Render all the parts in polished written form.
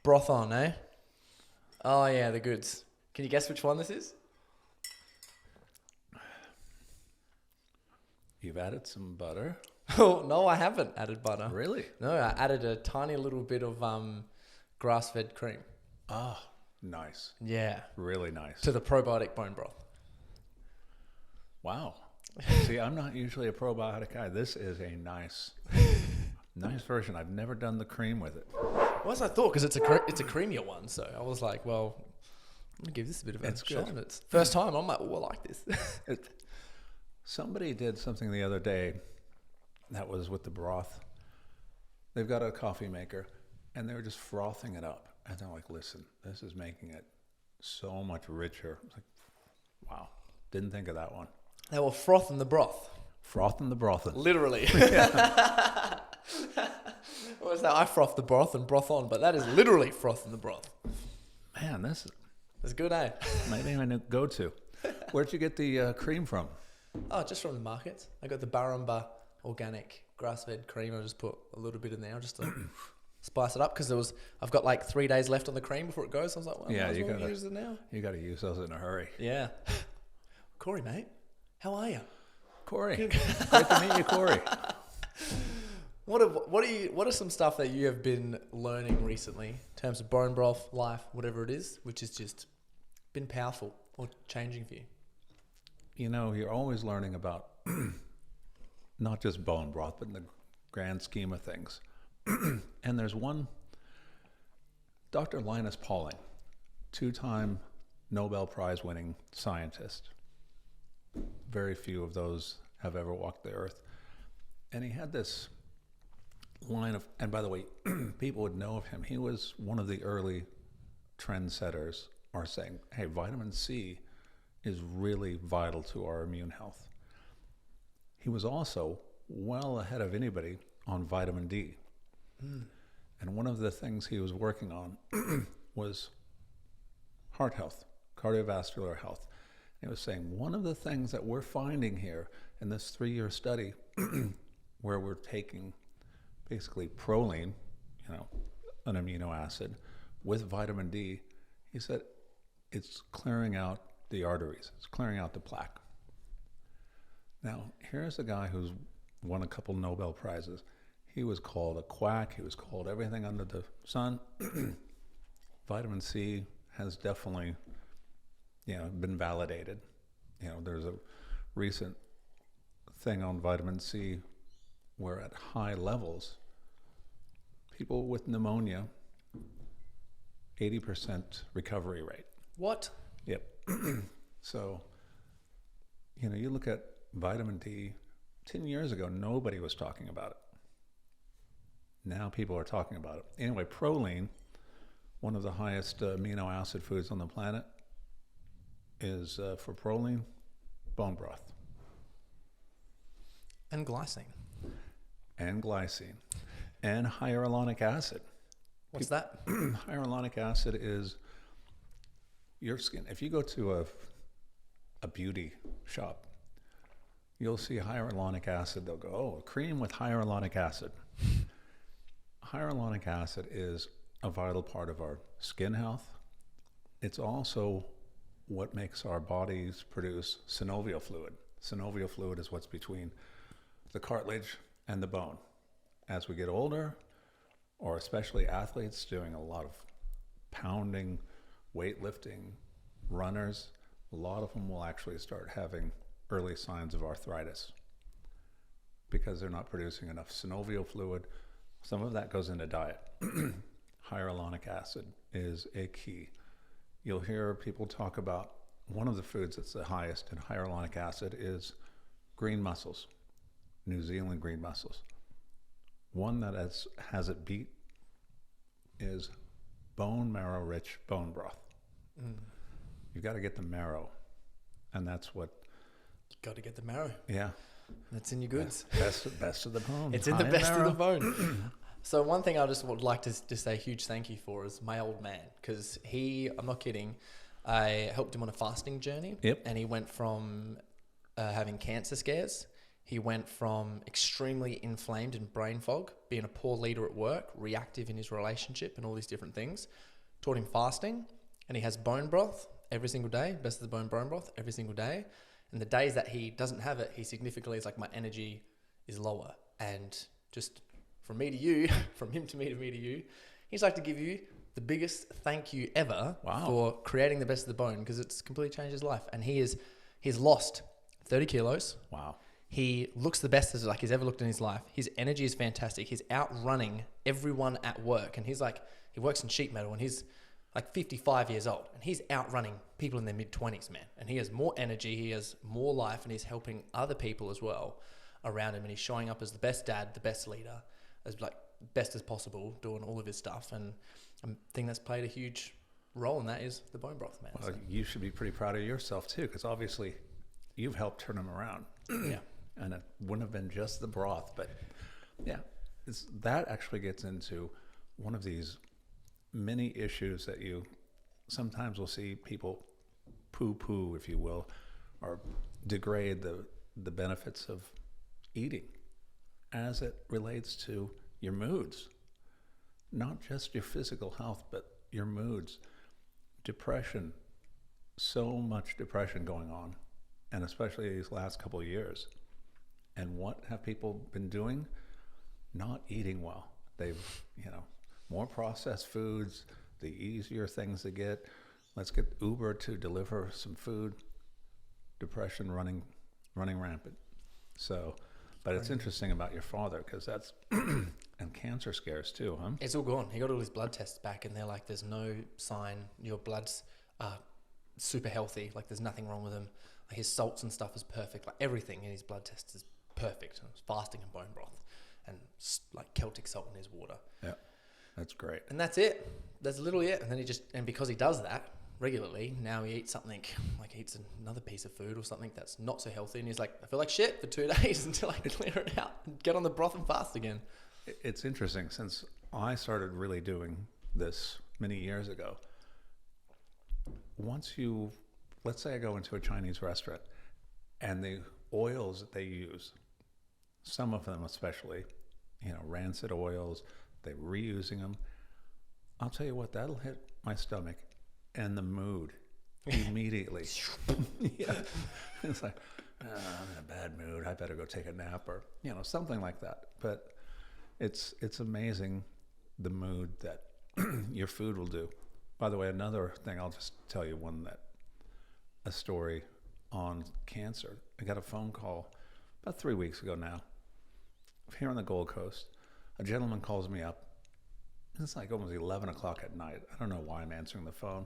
Broth on, eh? Oh, yeah, the goods. Can you guess which one this is? You've added some butter. Oh, no, I haven't added butter. Really? No, I added a tiny little bit of grass-fed cream. Ah, nice. Yeah. Really nice. To the probiotic bone broth. Wow. See, I'm not usually a probiotic guy. This is a nice version. I've never done the cream with it. Well, as I thought, because it's a creamier one. So I was like, well, I'm going to give this a bit of a shot. Good. It's first time. I'm like, oh, I like this. Somebody did something the other day that was with the broth. They've got a coffee maker, and they were just frothing it up. And they're like, listen, this is making it so much richer. I was like, wow, didn't think of that one. They were frothing the broth. Frothing the broth. Literally. What was that? I froth the broth and broth on, but that is literally frothing the broth. Man, this It's good, eh? might be my new go-to. Where'd you get the cream from? Oh, just from the market. I got the Barumba organic grass-fed cream. I just put a little bit in there just to spice it up because I've got like 3 days left on the cream before it goes. So I was like, well, Yeah, might as you well gotta- use it now. You got to use those in a hurry. Yeah. Corey, mate, how are you? Corey. Great to meet you, Corey. What are some stuff that you have been learning recently in terms of bone broth, life, whatever it is, which has just been powerful or changing for you? You know, you're always learning about not just bone broth, but in the grand scheme of things. And there's one, Dr. Linus Pauling, 2-time Nobel Prize winning scientist. Very few of those have ever walked the earth. And he had this line of, and by the way, people would know of him. He was one of the early trendsetters, or saying, hey, vitamin C is really vital to our immune health. He was also well ahead of anybody on vitamin D. And one of the things he was working on was heart health, cardiovascular health. He was saying one of the things that we're finding here in this 3-year study where we're taking basically proline, an amino acid, with vitamin D, he said it's clearing out the arteries. It's clearing out the plaque. Now, here's a guy who's won a couple Nobel Prizes. He was called a quack. He was called everything under the sun. Vitamin C has definitely, been validated. There's a recent thing on vitamin C where at high levels, people with pneumonia, 80% recovery rate. What? Yep. So, you look at vitamin D, 10 years ago, nobody was talking about it. Now people are talking about it. Anyway, proline, one of the highest amino acid foods on the planet, is for proline, bone broth. And glycine. And glycine. And hyaluronic acid. What's that? Hyaluronic acid is your skin. If you go to a beauty shop, you'll see hyaluronic acid. They'll go, oh, a cream with hyaluronic acid. Hyaluronic acid is a vital part of our skin health. It's also what makes our bodies produce synovial fluid. Synovial fluid is what's between the cartilage and the bone. As we get older, or especially athletes doing a lot of pounding, weightlifting, runners, a lot of them will actually start having early signs of arthritis because they're not producing enough synovial fluid. Some of that goes into diet. Hyaluronic acid is a key. You'll hear people talk about one of the foods that's the highest in hyaluronic acid is green mussels, New Zealand green mussels. One that has it beat is bone marrow rich bone broth. You've got to get the marrow, and that's what. You got to get the marrow. Yeah, that's in your goods. Best of the bone. It's in the best of the bone. So one thing I just would like to just say a huge thank you for is my old man, because I'm not kidding, I helped him on a fasting journey. Yep. And he went from having cancer scares He went from extremely inflamed and brain fog, being a poor leader at work, reactive in his relationship and all these different things. Taught him fasting, and he has bone broth every single day, best of the bone broth every single day. And the days that he doesn't have it, he significantly is like, my energy is lower. And just from me to you, from him to me to me to you, he's like to give you the biggest thank you ever for creating the best of the bone, because it's completely changed his life. And he's lost 30 kilos. Wow. He looks the best as like he's ever looked in his life. His energy is fantastic. He's outrunning everyone at work. And he's like, he works in sheet metal, and he's like 55 years old, and he's outrunning people in their mid-20s, man. And he has more energy, he has more life, and he's helping other people as well around him. And he's showing up as the best dad, the best leader, as like best as possible, doing all of his stuff. And I think that's played a huge role in that is the bone broth, man. Well, you should be pretty proud of yourself too, because obviously you've helped turn him around. Yeah. And it wouldn't have been just the broth, but yeah, that actually gets into one of these many issues that you sometimes will see people poo-poo, if you will, or degrade the benefits of eating as it relates to your moods. Not just your physical health, but your moods. Depression, so much depression going on, and especially these last couple of years. And what have people been doing? Not eating well. They've, more processed foods, the easier things to get. Let's get Uber to deliver some food. Depression running rampant. So, but it's interesting about your father, because that's, and cancer scares too, huh? It's all gone. He got all his blood tests back, and they're like, there's no sign. Your blood's super healthy. Like, there's nothing wrong with him. Like, his salts and stuff is perfect. Like, everything in his blood tests is perfect. Fasting and bone broth and like Celtic salt in his water. Yeah, that's great. And that's it. That's literally it. And then and because he does that regularly, now he eats something, like he eats another piece of food or something that's not so healthy. And he's like, I feel like shit for 2 days until I clear it out and get on the broth and fast again. It's interesting, since I started really doing this many years ago. Once let's say I go into a Chinese restaurant, and the oils that they use, some of them especially, rancid oils, they're reusing them. I'll tell you what, that'll hit my stomach and the mood immediately. Yeah. It's like, I'm in a bad mood, I better go take a nap, or, something like that. But it's amazing the mood that your food will do. By the way, another thing, I'll just tell you a story on cancer. I got a phone call about 3 weeks ago now, here on the Gold Coast. A gentleman calls me up. It's like almost 11 o'clock at night. I don't know why I'm answering the phone.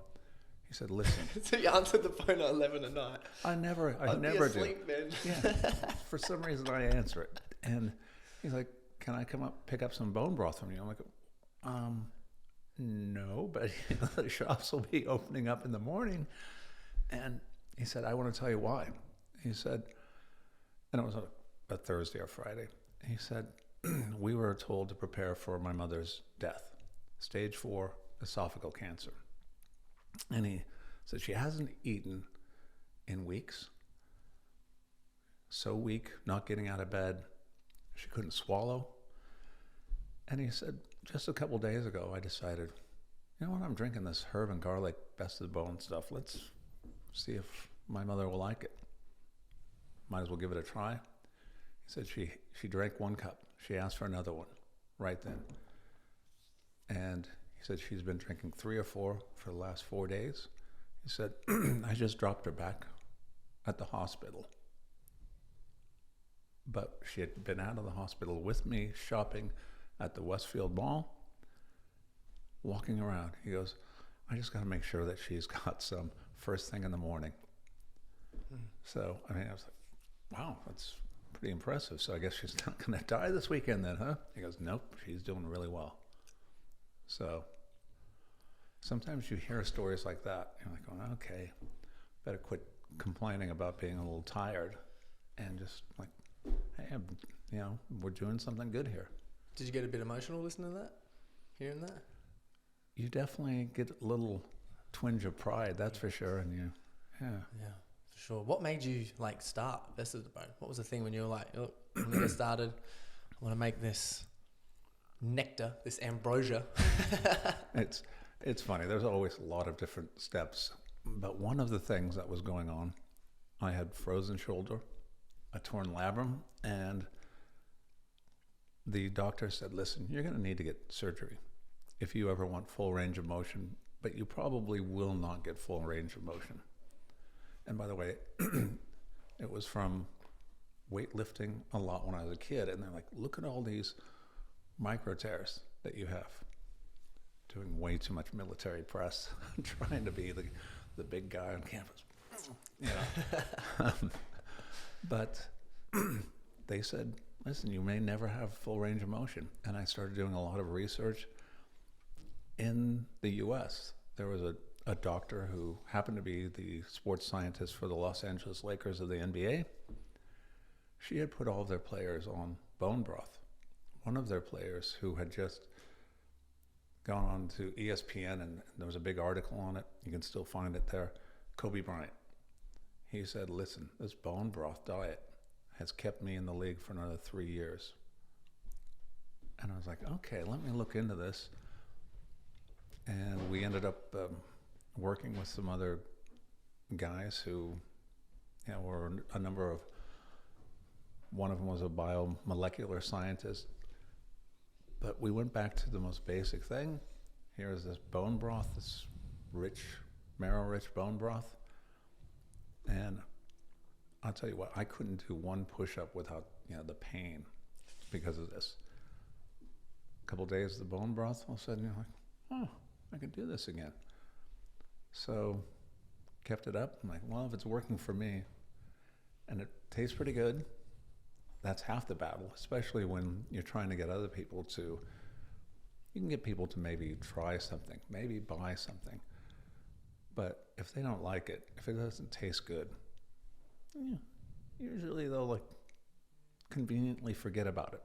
He said, listen. So you answered the phone at 11 at night? I never do. Man. Yeah. For some reason I answer it. And he's like, can I come up, pick up some bone broth from you? I'm like, no, but the shops will be opening up in the morning. And he said, I want to tell you why. He said, and it was a Thursday or Friday. He said, we were told to prepare for my mother's death, stage 4 esophageal cancer. And he said she hasn't eaten in weeks. So weak, not getting out of bed. She couldn't swallow. And he said, just a couple days ago, I decided, you know what, I'm drinking this herb and garlic best of the bone stuff. Let's see if my mother will like it. Might as well give it a try. He said she drank 1 cup. She asked for another one right then. And he said she's been drinking 3 or 4 for the last 4 days. He said, I just dropped her back at the hospital. But she had been out of the hospital with me, shopping at the Westfield Mall, walking around. He goes, I just got to make sure that she's got some first thing in the morning. So, I was like, wow, that's pretty impressive. So I guess she's not going to die this weekend then, huh? He goes, nope, she's doing really well. So sometimes you hear stories like that. You're like, oh, okay, better quit complaining about being a little tired and just like, hey, we're doing something good here. Did you get a bit emotional listening to that? Hearing that? You definitely get a little twinge of pride, that's for sure. And yeah, for Sure. What made you like start Best of the Bone? What was the thing when you were like, oh, I'm gonna get started. I want to make this nectar, this ambrosia. It's funny. There's always a lot of different steps, but one of the things that was going on, I had frozen shoulder, a torn labrum, and the doctor said, "Listen, you're going to need to get surgery if you ever want full range of motion, but you probably will not get full range of motion." And by the way, it was from weightlifting a lot when I was a kid, and they're like, "Look at all these micro tears that you have." Doing way too much military press, trying to be the big guy on campus, you know. But they said, "Listen, you may never have full range of motion." And I started doing a lot of research in the U.S. There was a doctor who happened to be the sports scientist for the Los Angeles Lakers of the NBA. She had put all of their players on bone broth. One of their players, who had just gone on to ESPN, and there was a big article on it, you can still find it there, Kobe Bryant. He said, "Listen, this bone broth diet has kept me in the league for another 3 years." And I was like, okay, let me look into this. And we ended up working with some other guys who, you know, were a number of, one of them was a biomolecular scientist. But we went back to the most basic thing. Here's this bone broth, this rich, marrow-rich bone broth. And I'll tell you what, I couldn't do one push-up without, you know, the pain because of this. A couple of days of the bone broth, all of a sudden you're like, oh, I can do this again. So kept it up. I'm like, well, if it's working for me and it tastes pretty good, that's half the battle, especially when you're trying to get other people to, you can get people to maybe try something, maybe buy something. But if they don't like it, if it doesn't taste good, yeah, usually they'll like conveniently forget about it.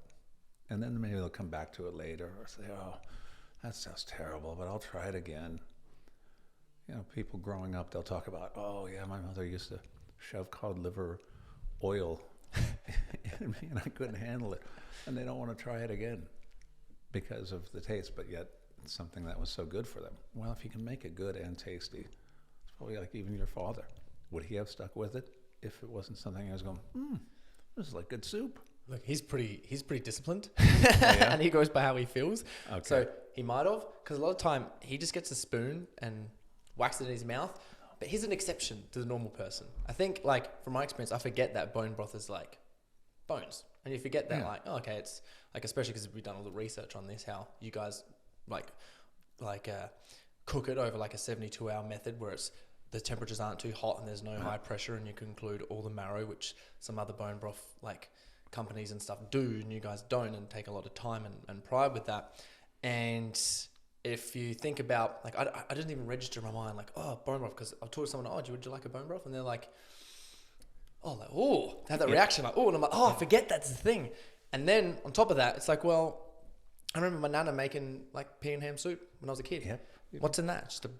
And then maybe they'll come back to it later or say, oh, that sounds terrible, but I'll try it again. You know, people growing up, they'll talk about, oh yeah, my mother used to shove cod liver oil in me and I couldn't handle it. And they don't want to try it again because of the taste, but yet it's something that was so good for them. Well, if you can make it good and tasty, it's probably like even your father. Would he have stuck with it if it wasn't something I was going, this is like good soup? Look, he's pretty disciplined, Oh, yeah? and he goes by how he feels. Okay. So he might have, because a lot of time he just gets a spoon and whacks it in his mouth. But he's an exception to the normal person. I think, like, from my experience, I forget that bone broth is like bones, and you forget that, like, oh, okay, it's like, especially because we've done all the research on this, how you guys like cook it over like a 72-hour method where it's the temperatures aren't too hot and there's no high pressure, and you can include all the marrow, which some other bone broth like companies and stuff do, and you guys don't, and take a lot of time and pride with that. And if you think about, like, I didn't even register in my mind, like, oh, bone broth, because I told someone, oh, would you like a bone broth? And they're like, oh, like, oh, they have that reaction, like, oh, and I'm like, oh, I forget that's the thing. And then on top of that, it's like, well, I remember my nana making like pea and ham soup when I was a kid. Yep. What's in that? Just a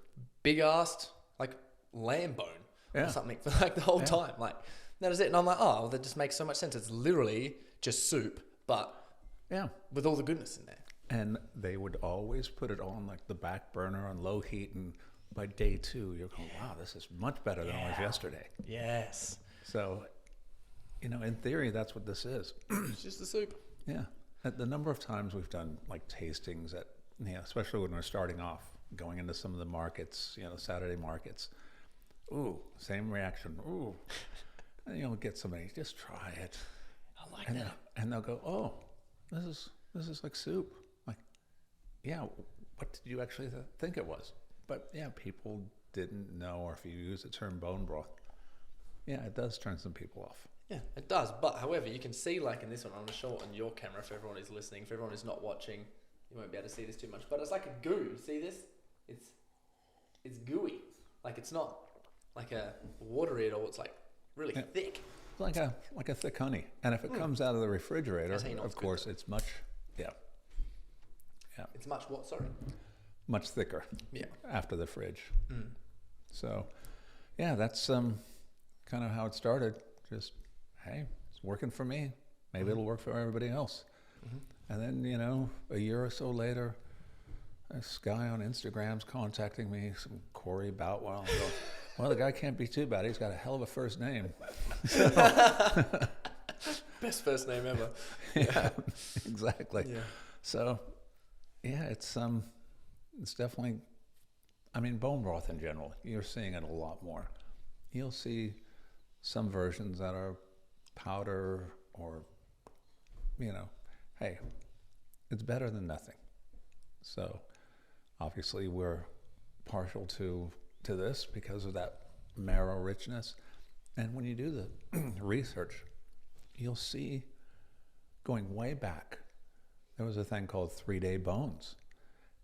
big ass like lamb bone or something for like the whole time. Like, that is it. And I'm like, oh, well, that just makes so much sense. It's literally just soup, but with all the goodness in there. And they would always put it on like the back burner on low heat, and by day 2 you're going, wow, this is much better than it was yesterday. Yes. So, you know, in theory, that's what this is. It's just the soup. Yeah. The number of times we've done like tastings at, you know, especially when we're starting off, going into some of the markets, you know, Saturday markets. Ooh, same reaction. Ooh. And you'll get somebody, just try it. I like and that. And they'll go, oh, this is like soup. Like, yeah, what did you actually think it was? But yeah, people didn't know, or if you use the term bone broth, yeah, it does turn some people off. Yeah, it does. But however, you can see, like in this one, I'm going to show it on your camera for everyone who's listening. For everyone who's not watching, you won't be able to see this too much. But it's like a goo. See this? It's gooey. Like, it's not like a watery at all. It's like really thick. It's like a thick honey. And if it comes out of the refrigerator, of course, it's much, It's much what? Sorry. Much thicker. Yeah. After the fridge. So, yeah, that's kind kind of how it started. Just, hey, it's working for me. Maybe it'll work for everybody else. And then, you know, a year or so later, this guy on Instagram's contacting me, some Corey Boutwell. Well, the guy can't be too bad. He's got a hell of a first name. Best first name ever. Yeah, exactly. Yeah. So, yeah, it's definitely, I mean, bone broth in general, you're seeing it a lot more. You'll see some versions that are powder or, you know, hey, it's better than nothing. So, obviously, we're partial to this because of that marrow richness. And when you do the research, you'll see, going way back, there was a thing called 3-day bones.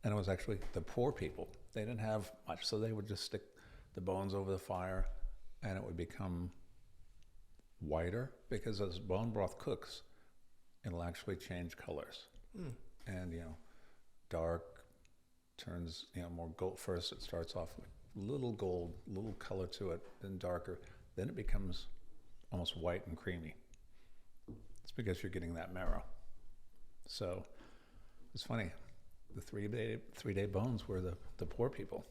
And it was actually the poor people. They didn't have much, so they would just stick the bones over the fire and it would become whiter, because as bone broth cooks, it'll actually change colors. And, you know, dark turns, you know, more gold. First it starts off with little gold, little color to it, then darker. Then it becomes almost white and creamy. It's because you're getting that marrow. So it's funny. The 3-day bones were the poor people.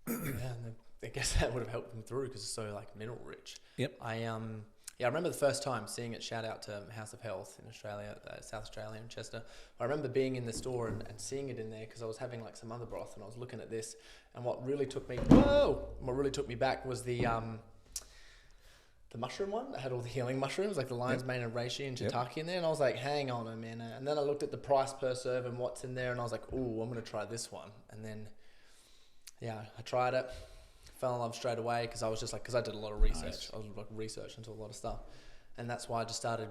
Yeah, and I guess that would have helped them through because it's so like mineral rich. Yep. I remember the first time seeing it. Shout out to House of Health in Australia, South Australia in Chester. I remember being in the store and seeing it in there because I was having like some other broth and I was looking at this, and what really took me back was the mushroom one that had all the healing mushrooms, like the lion's mane and reishi and shiitake in there. And I was like, hang on a minute. And then I looked at the price per serve and what's in there. And I was like, ooh, I'm going to try this one. And then, yeah, I tried it. Fell in love straight away because I was just like, because I did a lot of research. Nice. I was like research into a lot of stuff. And that's why I just started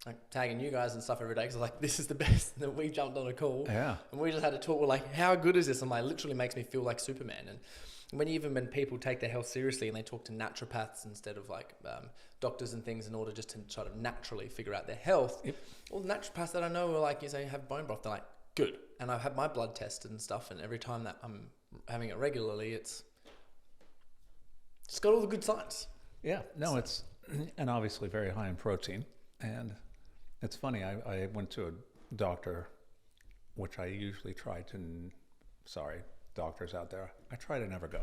like tagging you guys and stuff every day because I was like, this is the best. And then we jumped on a call. Yeah. And we just had to talk. We're like, how good is this? And like, literally makes me feel like Superman. And when people take their health seriously and they talk to naturopaths instead of like doctors and things in order just to try to naturally figure out their health, all the naturopaths that I know are like, you say, have bone broth, they're like, good. And I've had my blood tested and stuff, and every time that I'm having it regularly, it's got all the good signs. Yeah, no, it's, and obviously very high in protein. And it's funny, I went to a doctor, which I usually try to, doctors out there, I try to never go.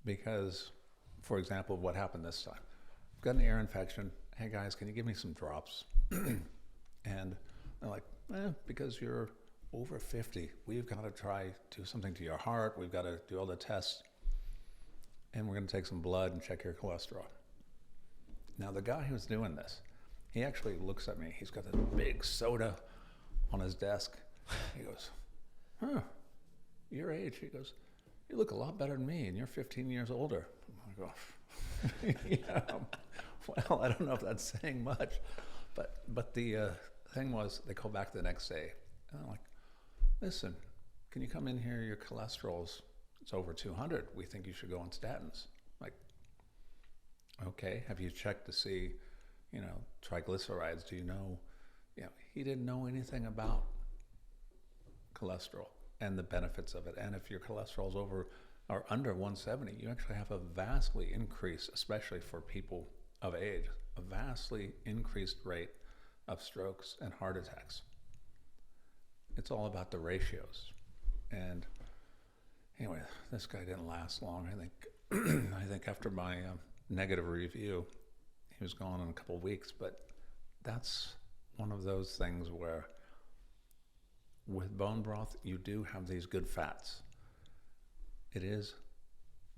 Because, for example, what happened this time? I've got an ear infection. Hey guys, can you give me some drops? And they're like, because you're over 50, we've got to do something to your heart. We've got to do all the tests. And we're going to take some blood and check your cholesterol. Now, the guy who's doing this, he actually looks at me. He's got this big soda on his desk. He goes, your age? He goes, you look a lot better than me, and you're 15 years older. I go, yeah, well, I don't know if that's saying much, but the thing was, they called back the next day, and I'm like, listen, can you come in here? Your cholesterol's, it's over 200. We think you should go on statins. Like, okay, have you checked to see, triglycerides? Do you know, he didn't know anything about cholesterol and the benefits of it. And if your cholesterol's over or under 170, you actually have a vastly increased, especially for people of age, a vastly increased rate of strokes and heart attacks. It's all about the ratios. And anyway, this guy didn't last long. I think I think after my negative review, he was gone in a couple of weeks. But that's one of those things where with bone broth, you do have these good fats. It is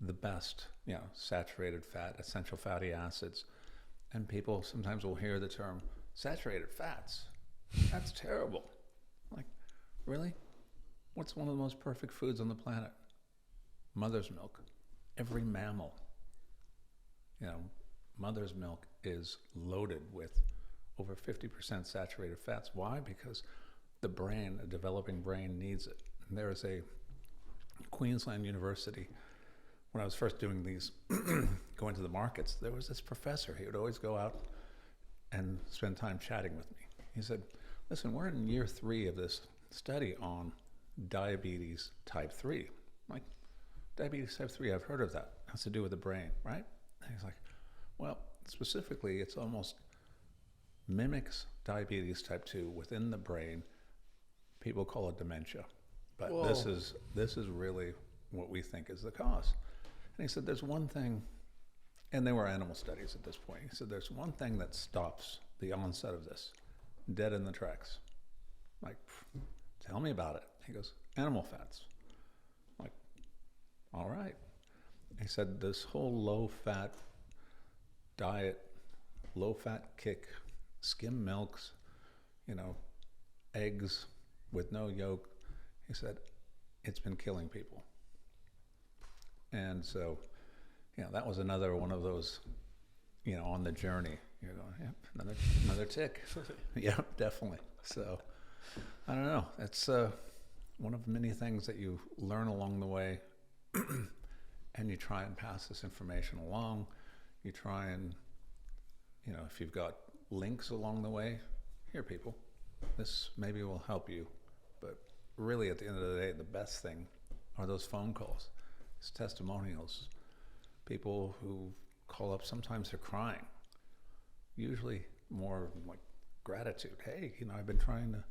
the best, saturated fat, essential fatty acids. And people sometimes will hear the term saturated fats. That's terrible. Like, really? What's one of the most perfect foods on the planet? Mother's milk. Every mammal, mother's milk is loaded with over 50% saturated fats. Why? Because the brain, a developing brain, needs it. And there is a Queensland University, when I was first doing these, going to the markets, there was this professor. He would always go out and spend time chatting with me. He said, listen, we're in year 3 of this study on diabetes type 3. I'm like, diabetes type 3, I've heard of that. It has to do with the brain, right? He's like, well, specifically, it's almost mimics diabetes type 2 within the brain. People call it dementia, but Whoa. this is really what we think is the cause. And he said, there's one thing, and they were animal studies at this point. He said, there's one thing that stops the onset of this, dead in the tracks. I'm like, tell me about it. He goes, animal fats. I'm like, all right. He said, this whole low-fat diet, low-fat kick, skim milks, eggs with no yolk, he said, it's been killing people. And so, that was another one of those, on the journey. You're going, yep, another tick. Yep, definitely. So, I don't know. It's one of many things that you learn along the way, and you try and pass this information along. You try and, if you've got links along the way, here, people, this maybe will help you. But really, at the end of the day, the best thing are those phone calls. It's testimonials. People who call up, sometimes they're crying. Usually more like gratitude. Hey, I've been trying to,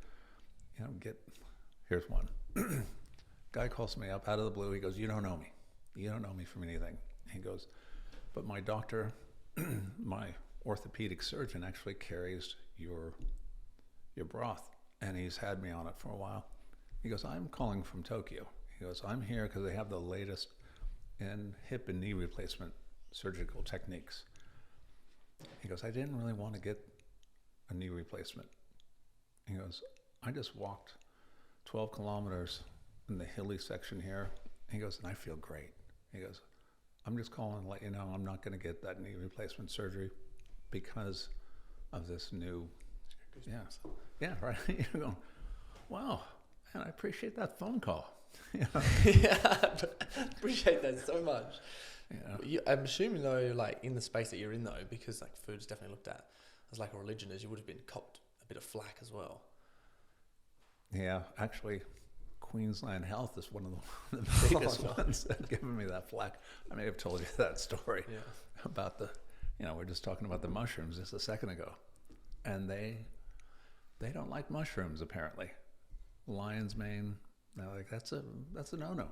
here's one. Guy calls me up out of the blue. He goes, you don't know me. You don't know me from anything. He goes, but my doctor, my orthopedic surgeon actually carries your broth, and he's had me on it for a while. He goes, I'm calling from Tokyo. He goes, I'm here because they have the latest in hip and knee replacement surgical techniques. He goes, I didn't really want to get a knee replacement. He goes, I just walked 12 kilometers in the hilly section here. He goes, and I feel great. He goes, I'm just calling to let you know I'm not going to get that knee replacement surgery because of this new, yeah, right. You're going, wow, man, I appreciate that phone call. Yeah, appreciate that so much. I'm assuming though, like in the space that you're in though, because like food's definitely looked at as like a religion, as you would have been copped a bit of flack as well. Yeah, actually, Queensland Health is one of the biggest ones that have given me that flack. I may have told you that story about the, we're just talking about the mushrooms just a second ago, and they don't like mushrooms apparently. Lion's mane, they're like, that's a no-no. I'm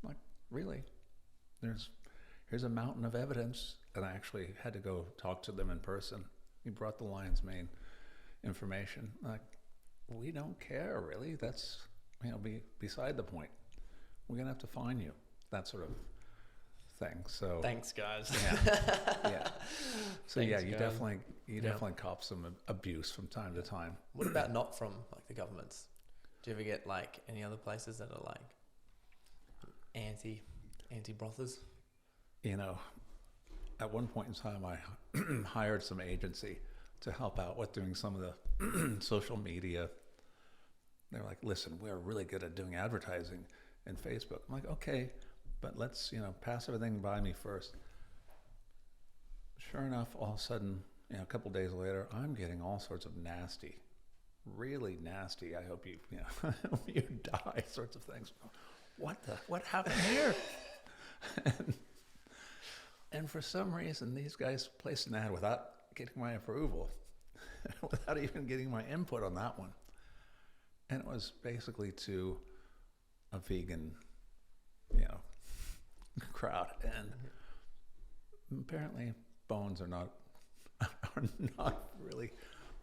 like, really? Here's a mountain of evidence, and I actually had to go talk to them in person. He brought the lion's mane information. I'm like, we don't care really. That's beside the point. We're gonna have to fine you. That sort of thing. So thanks, guys. Yeah. So thanks, you definitely cop some abuse from time to time. What about not from like the governments? Do you ever get like any other places that are like anti-brothers? At one point in time, I hired some agency to help out with doing some of the social media. They're like, listen, we're really good at doing advertising in Facebook. I'm like, okay, but let's, pass everything by me first. Sure enough, all of a sudden, a couple days later, I'm getting all sorts of nasty, really nasty, I hope you you die sorts of things. What happened here? And for some reason, these guys placed an ad without getting my approval, without even getting my input on that one. And it was basically to a vegan, crowd. And apparently bones are not really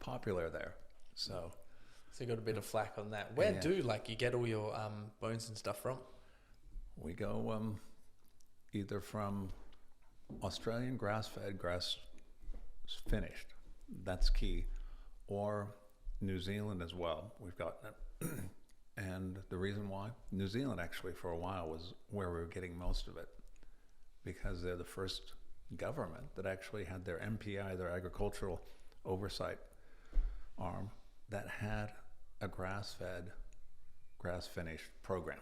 popular there. So you got a bit of flack on that. Where do you get all your bones and stuff from? We go either from Australian grass-fed, grass-finished. That's key. Or New Zealand as well. We've got it. And the reason why? New Zealand actually for a while was where we were getting most of it, because they're the first government that actually had their MPI, their agricultural oversight arm, that had a grass-fed, grass-finished program.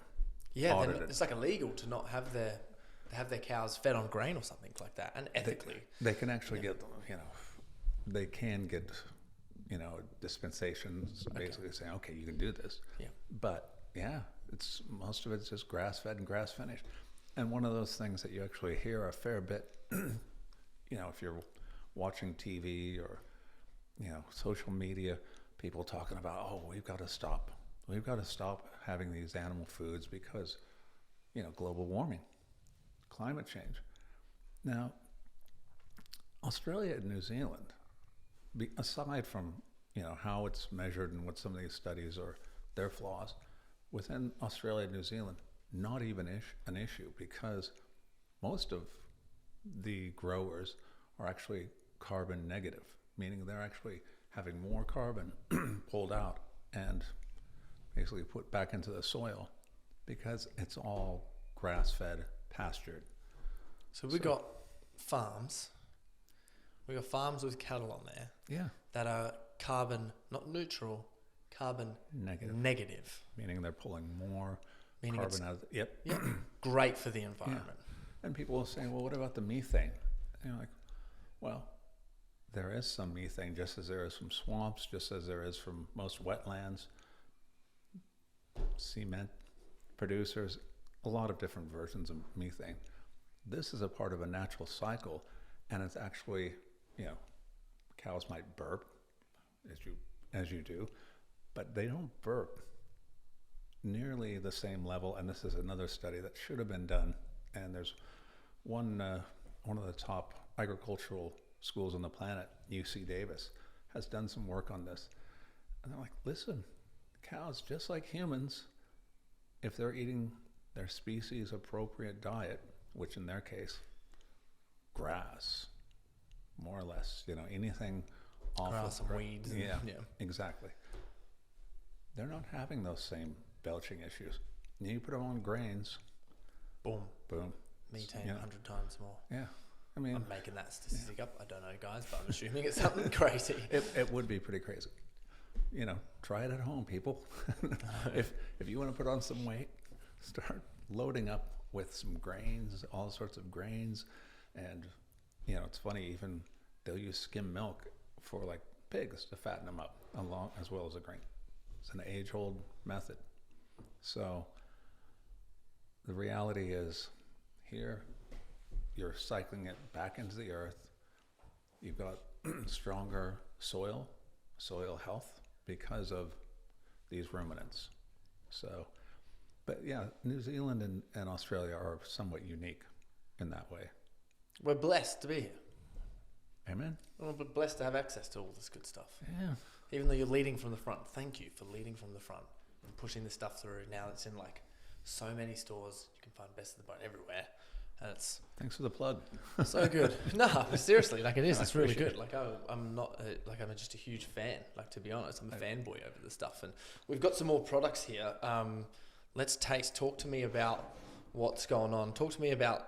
Yeah, it's like illegal to not have their cows fed on grain or something like that, and ethically. They can actually get, they can get, dispensations basically saying, okay, you can do this. Yeah. But it's most of it's just grass-fed and grass-finished. And one of those things that you actually hear a fair bit if you're watching TV or, social media, people talking about, oh, we've got to stop having these animal foods because, global warming, climate change. Now, Australia and New Zealand, aside from, how it's measured and what some of these studies are, their flaws, within Australia and New Zealand, not even an issue, because most of the growers are actually carbon negative, meaning they're actually having more carbon pulled out and basically put back into the soil because it's all grass-fed, pastured. So we got farms. We got farms with cattle on there. Yeah. That are carbon not neutral, carbon negative. Meaning they're pulling more carbon out of the, Yep. Great for the environment. Yeah. And people will say, well, what about the methane? And you're like, well, there is some methane, just as there is from swamps, just as there is from most wetlands, cement producers, a lot of different versions of methane. This is a part of a natural cycle, and it's actually, cows might burp, as you do, but they don't burp nearly the same level. And this is another study that should have been done. And there's one of the top agricultural schools on the planet, UC Davis, has done some work on this. And they're like, listen, cows, just like humans, if they're eating their species appropriate diet, which in their case, grass, more or less, anything off grass of and weeds. Yeah, exactly. They're not having those same belching issues. You put them on grains, boom. Methane 100 times more. Yeah. I mean, I'm making that statistic up. I don't know, guys, but I'm assuming it's something crazy. It would be pretty crazy. Try it at home, people. If you want to put on some weight, start loading up with some grains, all sorts of grains. And, it's funny, even they'll use skim milk for like pigs to fatten them up as well as a grain. It's an age-old method. So the reality is here, you're cycling it back into the earth. You've got stronger soil health because of these ruminants. So, but yeah, New Zealand and Australia are somewhat unique in that way. We're blessed to be here. Amen. We're blessed to have access to all this good stuff. Yeah. Even though you're leading from the front. Thank you for leading from the front and pushing this stuff through. Now it's in like so many stores. You can find Best of the Bone everywhere. And it's Thanks for the plug. so good. No, seriously, like it is. It's really good. Like I'm not I'm just a huge fan. Like, to be honest, I'm a fanboy over this stuff. And we've got some more products here. Let's talk to me about what's going on. Talk to me about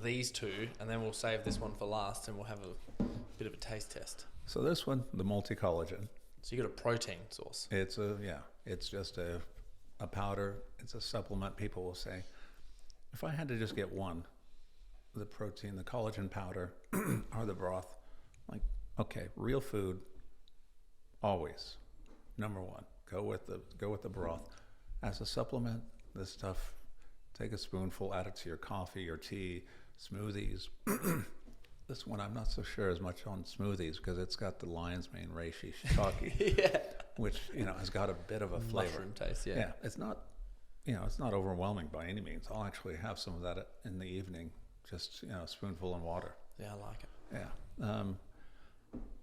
these two, and then we'll save this one for last, and we'll have a bit of a taste test. So this one, the multi-collagen. So you got a protein source. It's just a powder. It's a supplement. People will say, if I had to just get one, the protein, the collagen powder, or the broth, like, okay, real food, always, number one. Go with the broth. As a supplement, this stuff, take a spoonful, add it to your coffee or tea, smoothies. This one, I'm not so sure as much on smoothies because it's got the lion's mane reishi shiitake, Yeah. which has got a bit of a flavor. Mushroom taste, yeah. Yeah, it's not, it's not overwhelming by any means. I'll actually have some of that in the evening, just a spoonful in water. Yeah, I like it. Yeah.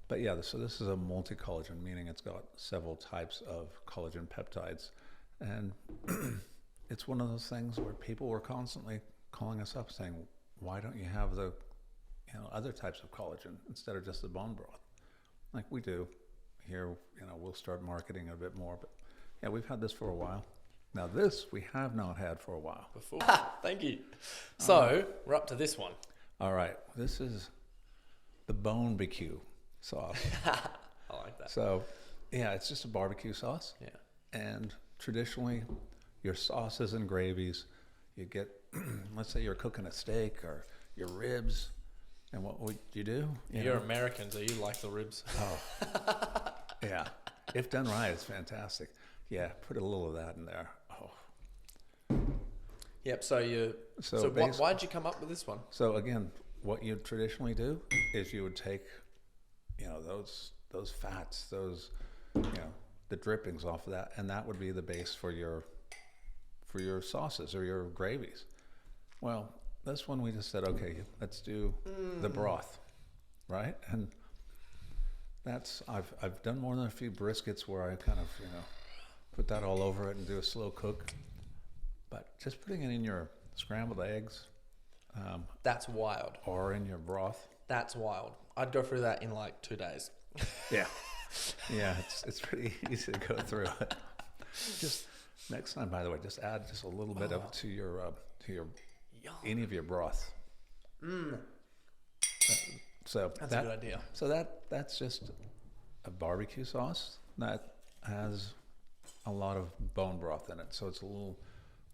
But yeah, so this is a multi-collagen, meaning it's got several types of collagen peptides. And it's one of those things where people were constantly calling us up saying, why don't you have the other types of collagen instead of just the bone broth? Like we do here, we'll start marketing a bit more, but yeah, we've had this for a while. Now this we have not had for a while. Before. Thank you. So we're up to this one. All right, this is the bone BQ sauce. I like that. So yeah, it's just a barbecue sauce. Yeah. And traditionally, your sauces and gravies, you get, let's say you're cooking a steak or your ribs, and what would you do? You're American, so you like the ribs. Oh, yeah. If done right, it's fantastic. Yeah, put a little of that in there. Oh. Yep. So why'd you come up with this one? So again, what you traditionally do is you would take, those fats, the drippings off of that, and that would be the base for your sauces or your gravies. Well, this one we just said, okay, let's do the broth, right? And that's I've done more than a few briskets where I kind of put that all over it and do a slow cook, but just putting it in your scrambled eggs, that's wild. or in your broth. That's wild. I'd go through that in like 2 days. Yeah, yeah, it's pretty easy to go through it. Just next time, by the way, just add just a little bit of it to your any of your broth. So that's a good idea. So that's just a barbecue sauce that has a lot of bone broth in it. So it's a little,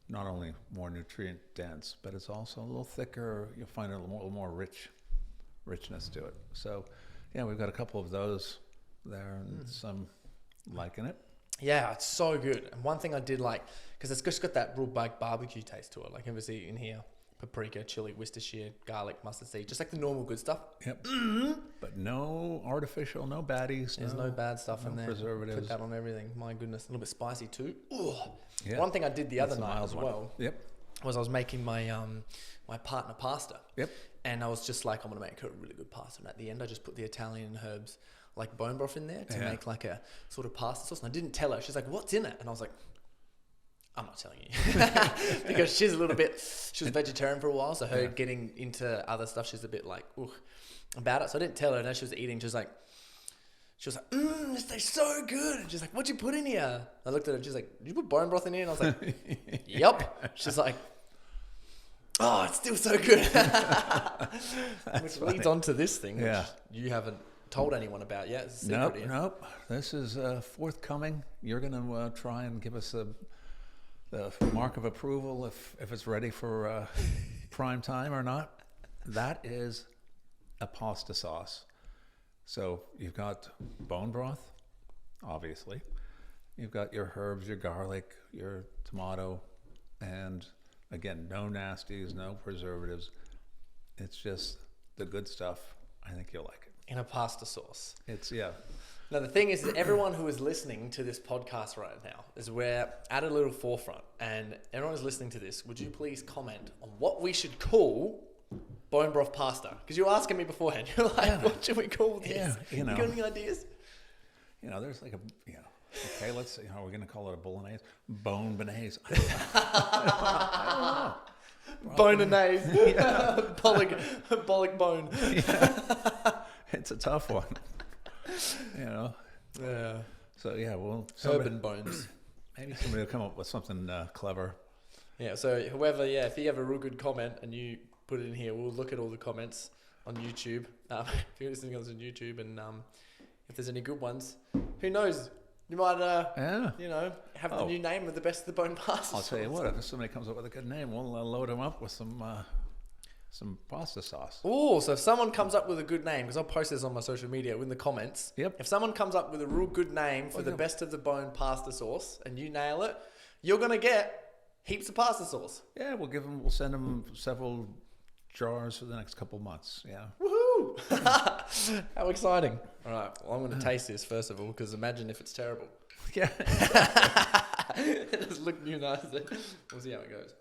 not only more nutrient dense, but it's also a little thicker. You'll find a little more richness to it. So yeah, we've got a couple of those there, and some liking it. Yeah, it's so good. And one thing I did like, because it's just got that real barbecue taste to it. Like obviously in here, paprika, chili, Worcestershire, garlic, mustard seed, just like the normal good stuff. Yep. But no artificial, no baddies. There's no bad stuff in there. Preservatives. Put that on everything. My goodness, a little bit spicy too. Ooh. Yeah. One thing I did the other night as well. Yep. Was I was making my my partner pasta. Yep. And I was just like, I'm gonna make her a really good pasta. And at the end, I just put the Italian herbs like bone broth in there to make like a sort of pasta sauce. And I didn't tell her. She's like, "What's in it?" And I was like, I'm not telling you. Because she was vegetarian for a while, so her getting into other stuff, she's a bit like, ooh, about it. So I didn't tell her, and as she was eating, she was like, this tastes so good. And she's like, what'd you put in here? I looked at her, and she's like, did you put bone broth in here? And I was like, yep. She's like, oh, it's still so good. Which leads on to this thing, which you haven't told anyone about yet. It's a secret. Nope. This is forthcoming. You're going to try and give us the mark of approval if it's ready for prime time or not. That is a pasta sauce. So you've got bone broth, obviously. You've got your herbs, your garlic, your tomato, and again, no nasties, no preservatives. It's just the good stuff. I think you'll like it. In a pasta sauce. Now, the thing is that everyone who is listening to this podcast right now is we're at a little forefront, and everyone who's listening to this, would you please comment on what we should call bone broth pasta? Because you were asking me beforehand. You're like, what should we call this? Yeah, you got any ideas? There's like okay, let's see, we're going to call it a bolognese? Bone bearnaise. I don't know. Bolognese. Bollock bone. It's a tough one. Yeah. So Urban bones. Maybe somebody will come up with something clever. Yeah. So whoever, if you have a real good comment and you put it in here, we'll look at all the comments on YouTube. If you're listening to us on YouTube, and if there's any good ones, who knows? You might, have the new name of the best of the bone pasta. I'll tell you what. If somebody comes up with a good name, we'll load them up with some pasta sauce. Oh, so if someone comes up with a good name, because I'll post this on my social media in the comments. Yep. If someone comes up with a real good name for the best of the bone pasta sauce, and you nail it, you're gonna get heaps of pasta sauce. Yeah, we'll send them several jars for the next couple months. Yeah. Woohoo! How exciting! All right, well, I'm gonna taste this first of all, because imagine if it's terrible. Yeah. It just looked new nice. We'll see how it goes.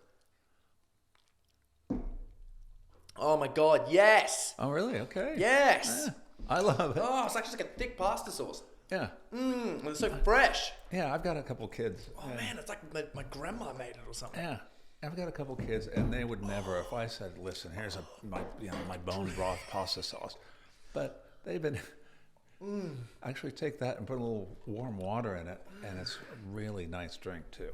Oh my god, yes! Oh really? Okay. Yes! Yeah, I love it. Oh, it's actually like a thick pasta sauce. Yeah. It's so fresh. Yeah, I've got a couple kids. Oh man, it's like my grandma made it or something. Yeah. I've got a couple kids, and they would never, if I said, listen, here's my bone broth pasta sauce. But they've been, actually take that and put a little warm water in it, and it's a really nice drink too.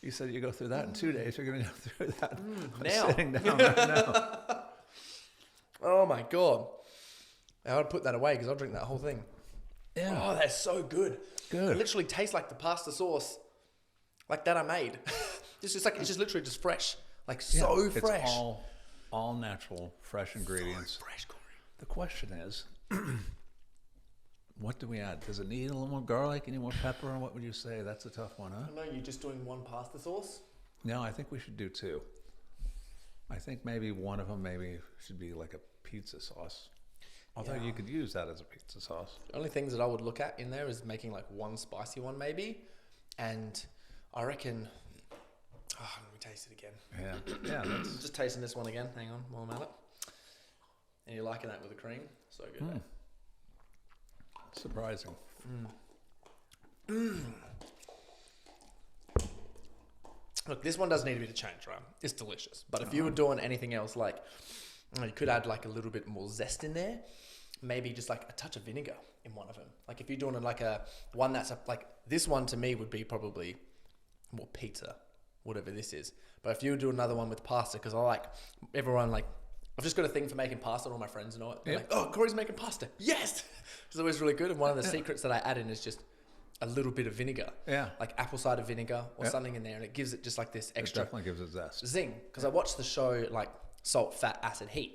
You said you go through that in 2 days. You're going to go through that now. Sitting down right now. Oh my god! I would put that away because I'll drink that whole thing. Yeah. Oh, that's so good. Good. It literally tastes like the pasta sauce, like that I made. It's just literally just fresh, so fresh. It's all natural, fresh ingredients. So fresh, Corey. The question is, what do we add? Does it need a little more garlic? Any more pepper? What would you say? That's a tough one, huh? I know you're just doing one pasta sauce. No, I think we should do two. I think maybe one of them maybe should be like a pizza sauce. Although Yeah. you could use that as a pizza sauce. The only things that I would look at in there is making like one spicy one maybe, and I reckon. Oh, let me taste it again. Yeah, that's Just tasting this one again. Hang on, while I'm at it. And you're liking that with the cream? So good. Eh? surprising. Look, this one does need a bit of change, right? It's delicious. But if you were doing anything else, like you could add like a little bit more zest in there. Maybe just like a touch of vinegar in one of them. Like if you're doing like a one that's like this one to me would be probably more pizza, whatever this is. But if you would do another one with pasta, because I like everyone like I've just got a thing for making pasta, and all my friends know it. They're like, "Oh, Corey's making pasta." Yes, it's always really good. And one of the secrets that I add in is just a little bit of vinegar, like apple cider vinegar or something in there, and it gives it just like this extra. It definitely gives it zest. Zing. Because I watched the show like Salt, Fat, Acid, Heat.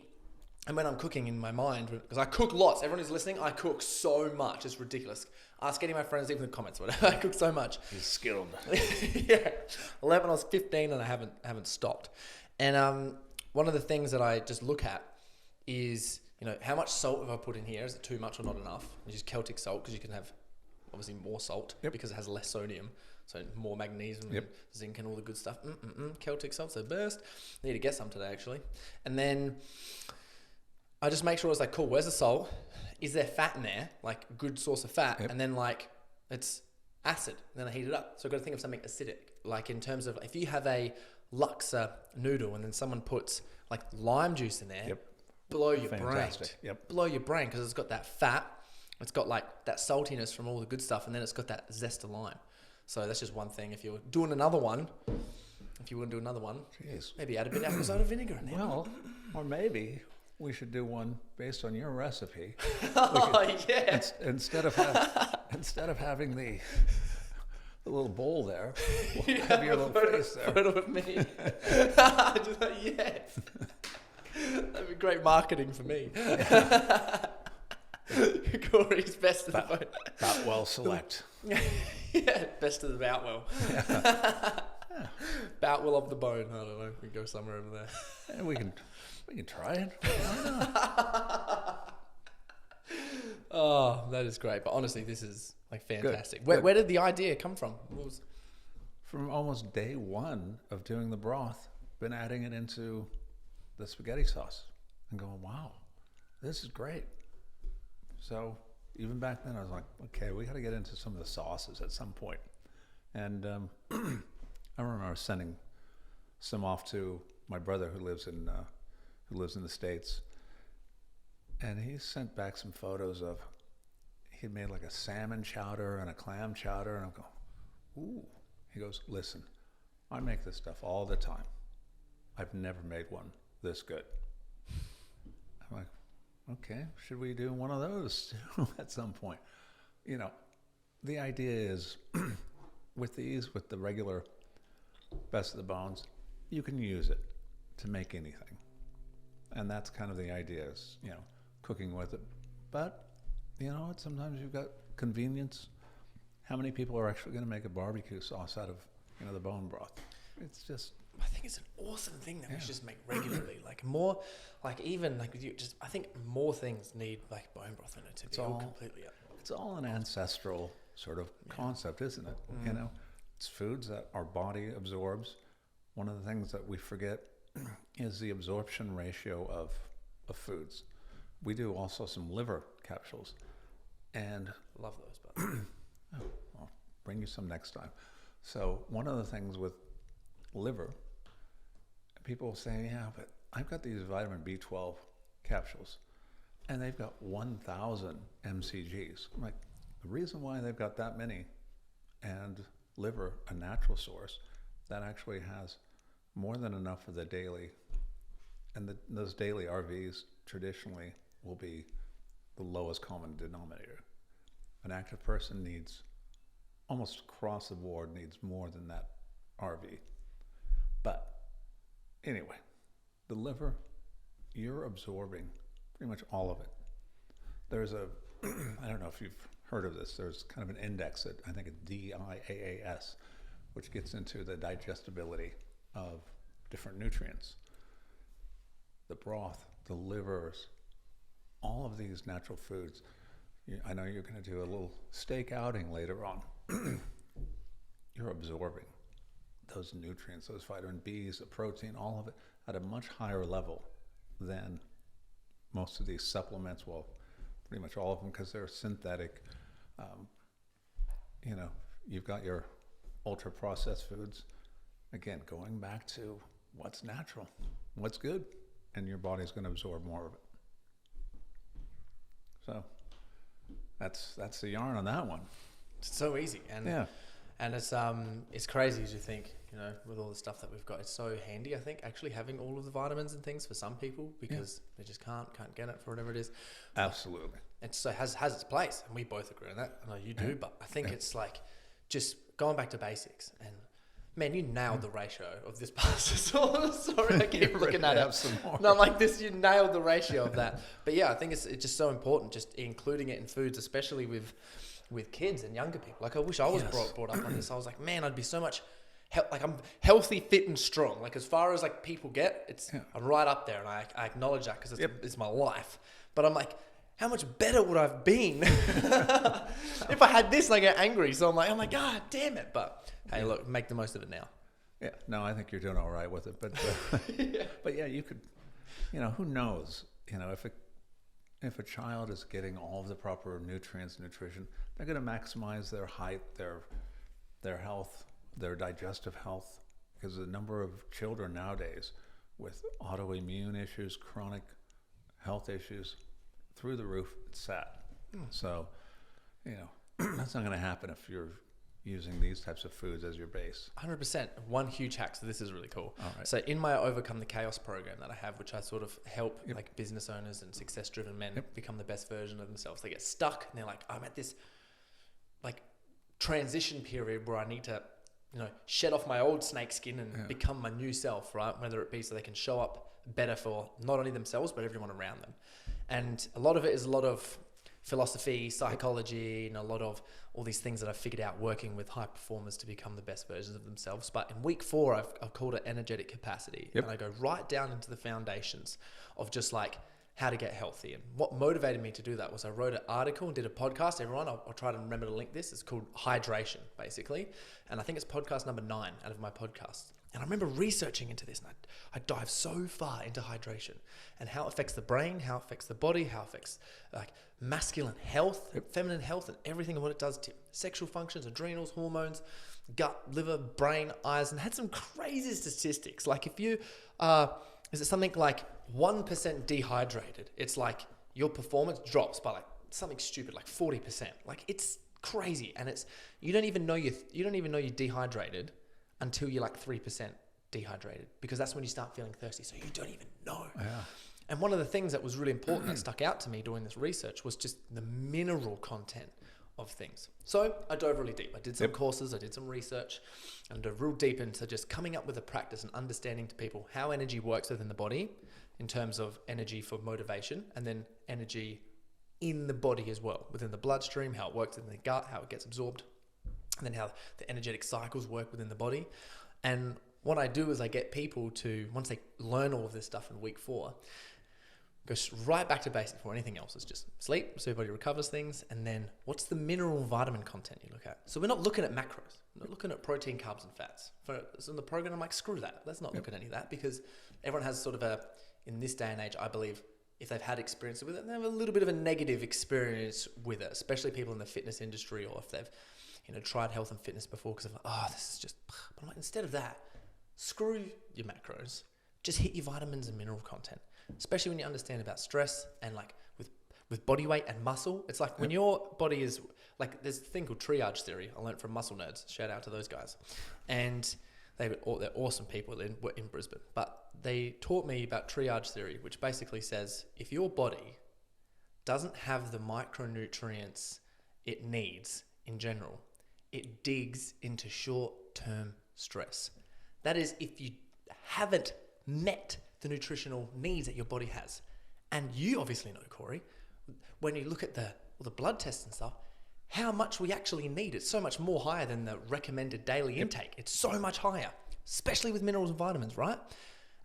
And when I'm cooking in my mind, because I cook lots, everyone who's listening, I cook so much. It's ridiculous. Ask any of my friends, even in the comments, whatever. I cook so much. He's skilled. Yeah. 11, I was 15 and I haven't stopped. And one of the things that I just look at is, you know, how much salt have I put in here? Is it too much or not enough? You use Celtic salt because you can have obviously more salt because it has less sodium. So more magnesium and zinc and all the good stuff. Celtic salt's the best. I need to get some today actually. And then I just make sure it's like, cool, where's the salt? Is there fat in there? Like good source of fat. And then like it's acid. And then I heat it up. So I've got to think of something acidic. Like in terms of if you have a Laksa noodle and then someone puts like lime juice in there, blow your brain. Blow your brain because it's got that fat. It's got like that saltiness from all the good stuff. And then it's got that zest of lime. So that's just one thing. If you're doing another one, maybe add a bit of apple cider vinegar in there. Well, or maybe we should do one based on your recipe. Instead of having the little bowl there, we'll have your little face there. Photo of me. Yes. That'd be great marketing for me. Corey's best of the bone. Boutwell Select. Yeah, best of the Boutwell. Boutwell of the bone. I don't know. We can go somewhere over there. Yeah, we can try it. Oh, that is great. But honestly, this is like fantastic. Where did the idea come from? From almost day one of doing the broth, been adding it into the spaghetti sauce and going, wow, this is great. So even back then I was like, okay, we got to get into some of the sauces at some point. And I remember sending some off to my brother who lives in the States. And he sent back some photos of, he'd made like a salmon chowder and a clam chowder. And I'm going, ooh. He goes, listen, I make this stuff all the time. I've never made one this good. I'm like, okay, should we do one of those at some point? You know, the idea is with the regular best of the bones, you can use it to make anything. And that's kind of the idea is, you know, cooking with it. But, you know, sometimes you've got convenience. How many people are actually going to make a barbecue sauce out of, you know, the bone broth? It's just... I think it's an awesome thing that we should just make regularly. Like more, like even like with you, just I think more things need like bone broth in it to be all completely up. It's all an ancestral sort of concept, isn't it? You know, it's foods that our body absorbs. One of the things that we forget is the absorption ratio of foods. We do also some liver capsules, and love those, but I'll bring you some next time. So one of the things with liver, people say, yeah, but I've got these vitamin B12 capsules and they've got 1,000 mcgs. I'm like, the reason why they've got that many, and liver, a natural source, that actually has more than enough of the daily, and those daily RVs traditionally will be the lowest common denominator. An active person needs, almost across the board, needs more than that RV. But anyway, the liver, you're absorbing pretty much all of it. There's a, I don't know if you've heard of this, there's kind of an index that I think it's DIAAS, which gets into the digestibility of different nutrients. the broth, the livers, all of these natural foods. I know you're going to do a little steak outing later on. You're absorbing those nutrients, those vitamin Bs, the protein, all of it at a much higher level than most of these supplements. Well, pretty much all of them, because they're synthetic. You've got your ultra processed foods. Again, going back to what's natural, what's good, and your body's going to absorb more of it. So that's the yarn on that one. It's so easy, and it's crazy as you think. With all the stuff that we've got, it's so handy. I think actually having all of the vitamins and things for some people, because they just can't get it for whatever it is. Absolutely. It so has its place, and we both agree on that. I know you do, but I think it's like just going back to basics. And man, you nailed the ratio of this pasta sauce. Sorry, I keep looking at it. Some more. No, I'm like this. You nailed the ratio of that. But yeah, I think it's just so important, just including it in foods, especially with kids and younger people. Like I wish I was brought up on this. I was like, man, I'd be so much. I'm healthy, fit, and strong. Like as far as like people get, I'm right up there, and I acknowledge that because it's my life. But I'm like, how much better would I have been if I had this? And I get angry, so I'm like, God damn it! But hey, look, make the most of it now. Yeah, no, I think you're doing all right with it. But but yeah, you could, who knows? If a child is getting all of the proper nutrients, nutrition, they're going to maximize their height, their health, their digestive health, because the number of children nowadays with autoimmune issues, chronic health issues, through the roof, it's sad. So, that's not going to happen if you're using these types of foods as your base. 100%. One huge hack. So this is really cool. All right. So in my Overcome the Chaos program that I have, which I sort of help like business owners and success-driven men become the best version of themselves. They get stuck and they're like, I'm at this like transition period where I need to shed off my old snake skin and become my new self, right? Whether it be so they can show up better for not only themselves, but everyone around them. And a lot of it is a lot of philosophy, psychology, and a lot of all these things that I've figured out working with high performers to become the best versions of themselves. But in week 4, I've called it energetic capacity. And I go right down into the foundations of just like how to get healthy. And what motivated me to do that was I wrote an article and did a podcast. Everyone, I'll try to remember to link this. It's called Hydration, basically. And I think it's podcast number 9 out of my podcasts. And I remember researching into this, and I dive so far into hydration and how it affects the brain, how it affects the body, how it affects like masculine health, feminine health, and everything and what it does to sexual functions, adrenals, hormones, gut, liver, brain, eyes, and had some crazy statistics. Like if you is it something like 1% dehydrated, it's like your performance drops by like something stupid, like 40%. Like it's crazy, and it's you don't even know you're dehydrated until you're like 3% dehydrated, because that's when you start feeling thirsty. So you don't even know. Yeah. And one of the things that was really important that stuck out to me doing this research was just the mineral content of things. So I dove really deep. I did some courses, I did some research, and dove real deep into just coming up with a practice and understanding to people how energy works within the body in terms of energy for motivation, and then energy in the body as well, within the bloodstream, how it works in the gut, how it gets absorbed, and then how the energetic cycles work within the body. And what I do is I get people to, once they learn all of this stuff in week 4, go right back to basic for anything else. It's just sleep, so your body recovers things, and then what's the mineral vitamin content you look at? So we're not looking at macros. We're not looking at protein, carbs, and fats. So in the program, I'm like, screw that. Let's not look at any of that, because everyone has sort of in this day and age, I believe, if they've had experience with it, they have a little bit of a negative experience with it, especially people in the fitness industry, or if they've tried health and fitness before because of, this is just, but I'm like, instead of that, screw your macros, just hit your vitamins and mineral content, especially when you understand about stress and like with body weight and muscle. It's like when your body is like, there's a thing called triage theory. I learned from Muscle Nerds. Shout out to those guys. And they're awesome people in Brisbane, but they taught me about triage theory, which basically says if your body doesn't have the micronutrients it needs in general, it digs into short-term stress. That is, if you haven't met the nutritional needs that your body has. And you obviously know, Corey, when you look at all the blood tests and stuff, how much we actually need. It's so much more higher than the recommended daily intake. It's so much higher, especially with minerals and vitamins, right?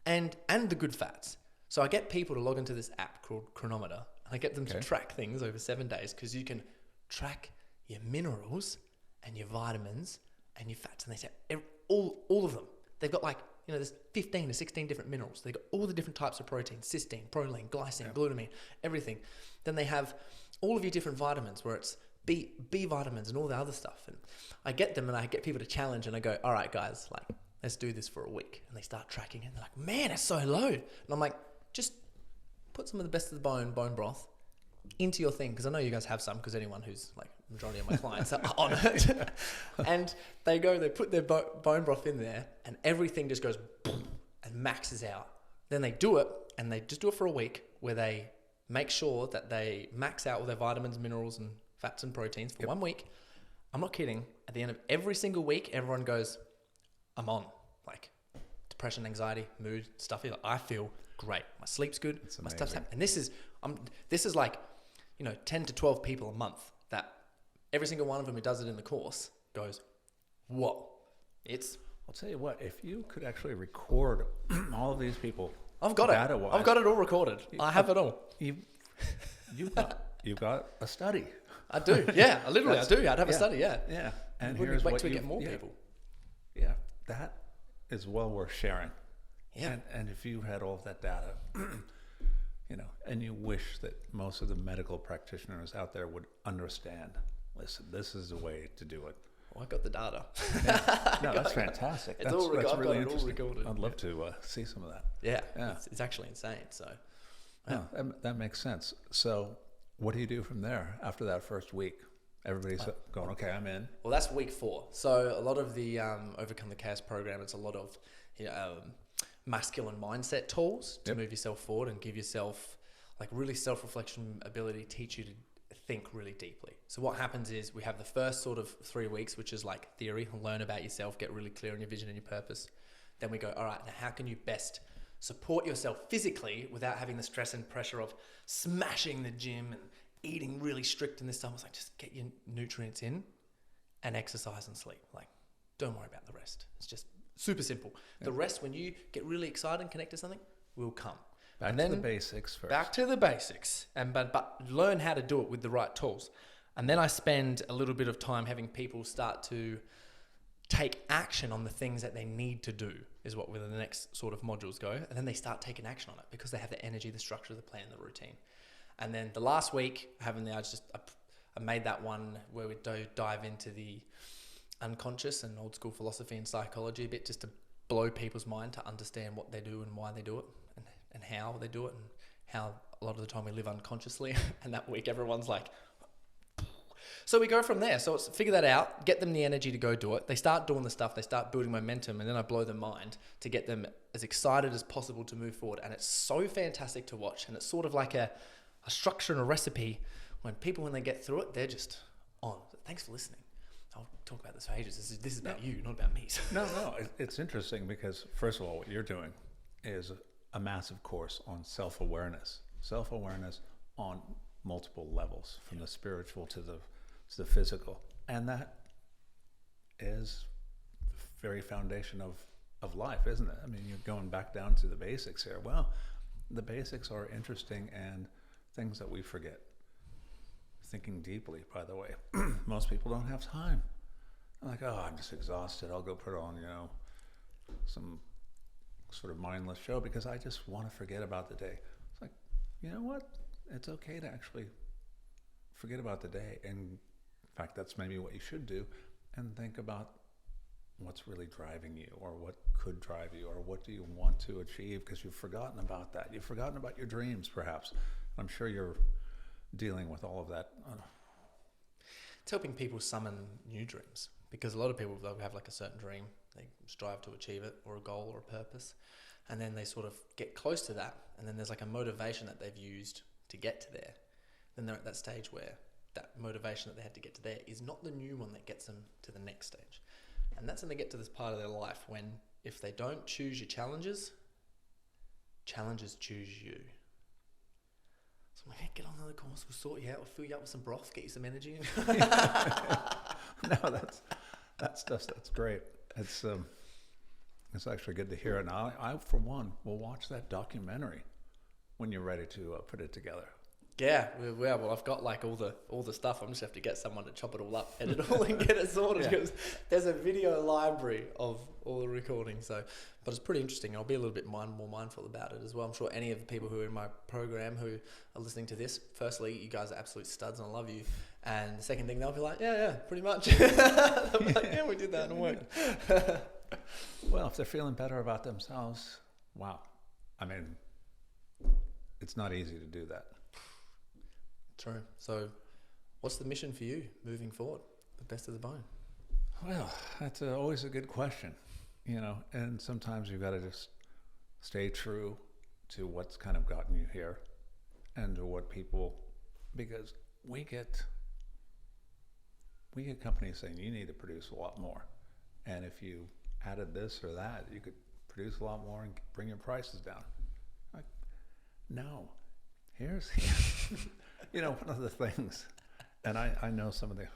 And the good fats. So I get people to log into this app called Chronometer, and I get them to track things over 7 days, because you can track your minerals and your vitamins and your fats, and they say all of them. They've got like, there's 15 to 16 different minerals. They've got all the different types of protein: cysteine, proline, glycine, glutamine, everything. Then they have all of your different vitamins, where it's B vitamins and all the other stuff. And I get them, and I get people to challenge, and I go, all right, guys, like, let's do this for a week. And they start tracking it, and they're like, man, it's so low. And I'm like, just put some of the best of the bone broth into your thing, because I know you guys have some, because anyone who's like, majority of my clients are on it. And they put their bone broth in there, and everything just goes boom and maxes out. Then they do it, and they just do it for a week, where they make sure that they max out all their vitamins, minerals, and fats and proteins for 1 week. I'm not kidding. At the end of every single week, everyone goes, I'm on, like, depression, anxiety, mood, stuff. I feel great. My sleep's good. My stuff's happening. And this is like, 10 to 12 people a month, that every single one of them who does it in the course goes, whoa. I'll tell you what, if you could actually record all of these people, I've got it all recorded. I have it all. You've got a study. I do. Yeah, I do. I'd have a study. Yeah. Yeah. And here's wait till we get more people. Yeah. That is well worth sharing. Yeah. And if you had all of that data, and you wish that most of the medical practitioners out there would understand, listen, this is the way to do it. Well, I got the data. Yeah. No, that's fantastic. It's that's really interesting. All recorded. I'd love to see some of that. Yeah. It's actually insane. So, yeah. No, that makes sense. So, what do you do from there after that first week? Everybody's going, okay, I'm in. Well, that's week 4. So a lot of the Overcome the Chaos program, it's a lot of masculine mindset tools to move yourself forward and give yourself like really self-reflection ability, teach you to think really deeply. So what happens is we have the first sort of 3 weeks, which is like theory, learn about yourself, get really clear on your vision and your purpose. Then we go, all right, now how can you best support yourself physically without having the stress and pressure of smashing the gym and eating really strict and this stuff? It's like, just get your nutrients in and exercise and sleep. Like, don't worry about the rest. It's just super simple. Yeah. The rest, when you get really excited and connect to something, will come. Back to the basics first. Back to the basics, but learn how to do it with the right tools. And then I spend a little bit of time having people start to take action on the things that they need to do, is what the next sort of modules go. And then they start taking action on it because they have the energy, the structure, the plan, the routine. And then the last week, I made that one where we dive into the unconscious and old school philosophy and psychology a bit, just to blow people's mind to understand what they do and why they do it and how they do it, and how a lot of the time we live unconsciously. And that week everyone's like, so we go from there. So it's figure that out, get them the energy to go do it. They start doing the stuff, they start building momentum, and then I blow their mind to get them as excited as possible to move forward. And it's so fantastic to watch. And it's sort of like a structure and a recipe. When they get through it, they're just on. Thanks for listening. I'll talk about this for ages. This is about you, not about me. No, it's interesting because, first of all, what you're doing is a massive course on self-awareness on multiple levels, from the spiritual to the physical. And that is the very foundation of life, isn't it? I mean, you're going back down to the basics here. Well, the basics are interesting and things that we forget. Thinking deeply, by the way. Most people don't have time. I'm like, I'm just exhausted. I'll go put on, some sort of mindless show because I just want to forget about the day. It's like, you know what? It's okay to actually forget about the day. And in fact, that's maybe what you should do, and think about what's really driving you, or what could drive you, or what do you want to achieve, because you've forgotten about that. You've forgotten about your dreams, perhaps. I'm sure you're dealing with all of that. It's helping people summon new dreams, because a lot of people, they'll have like a certain dream, they strive to achieve it, or a goal or a purpose, and then they sort of get close to that, and then there's like a motivation that they've used to get to there. Then they're at that stage where that motivation that they had to get to there is not the new one that gets them to the next stage. And that's when they get to this part of their life when, if they don't choose your challenges, challenges choose you. So I'm like, hey, get on the course, we'll sort you out, we'll fill you up with some broth, get you some energy. No, that's great. It's actually good to hear it. Now, I for one will watch that documentary when you're ready to put it together. Yeah, well, I've got like all the stuff. I'm just have to get someone to chop it all up, edit it all, and get it sorted. Because there's a video library of all the recordings. So, but it's pretty interesting. I'll be a little bit more mindful about it as well. I'm sure any of the people who are in my program who are listening to this, firstly, you guys are absolute studs, and I love you. And the second thing, they'll be like, yeah, pretty much. They'll be like, we did that and it worked. Well, if they're feeling better about themselves, wow. I mean, it's not easy to do that. True. So, what's the mission for you moving forward? The best of the bone. Well, that's always a good question, and sometimes you've got to just stay true to what's kind of gotten you here and to what people, because we get companies saying you need to produce a lot more. And if you added this or that, you could produce a lot more and bring your prices down. Like, no, here's one of the things, and I know some of the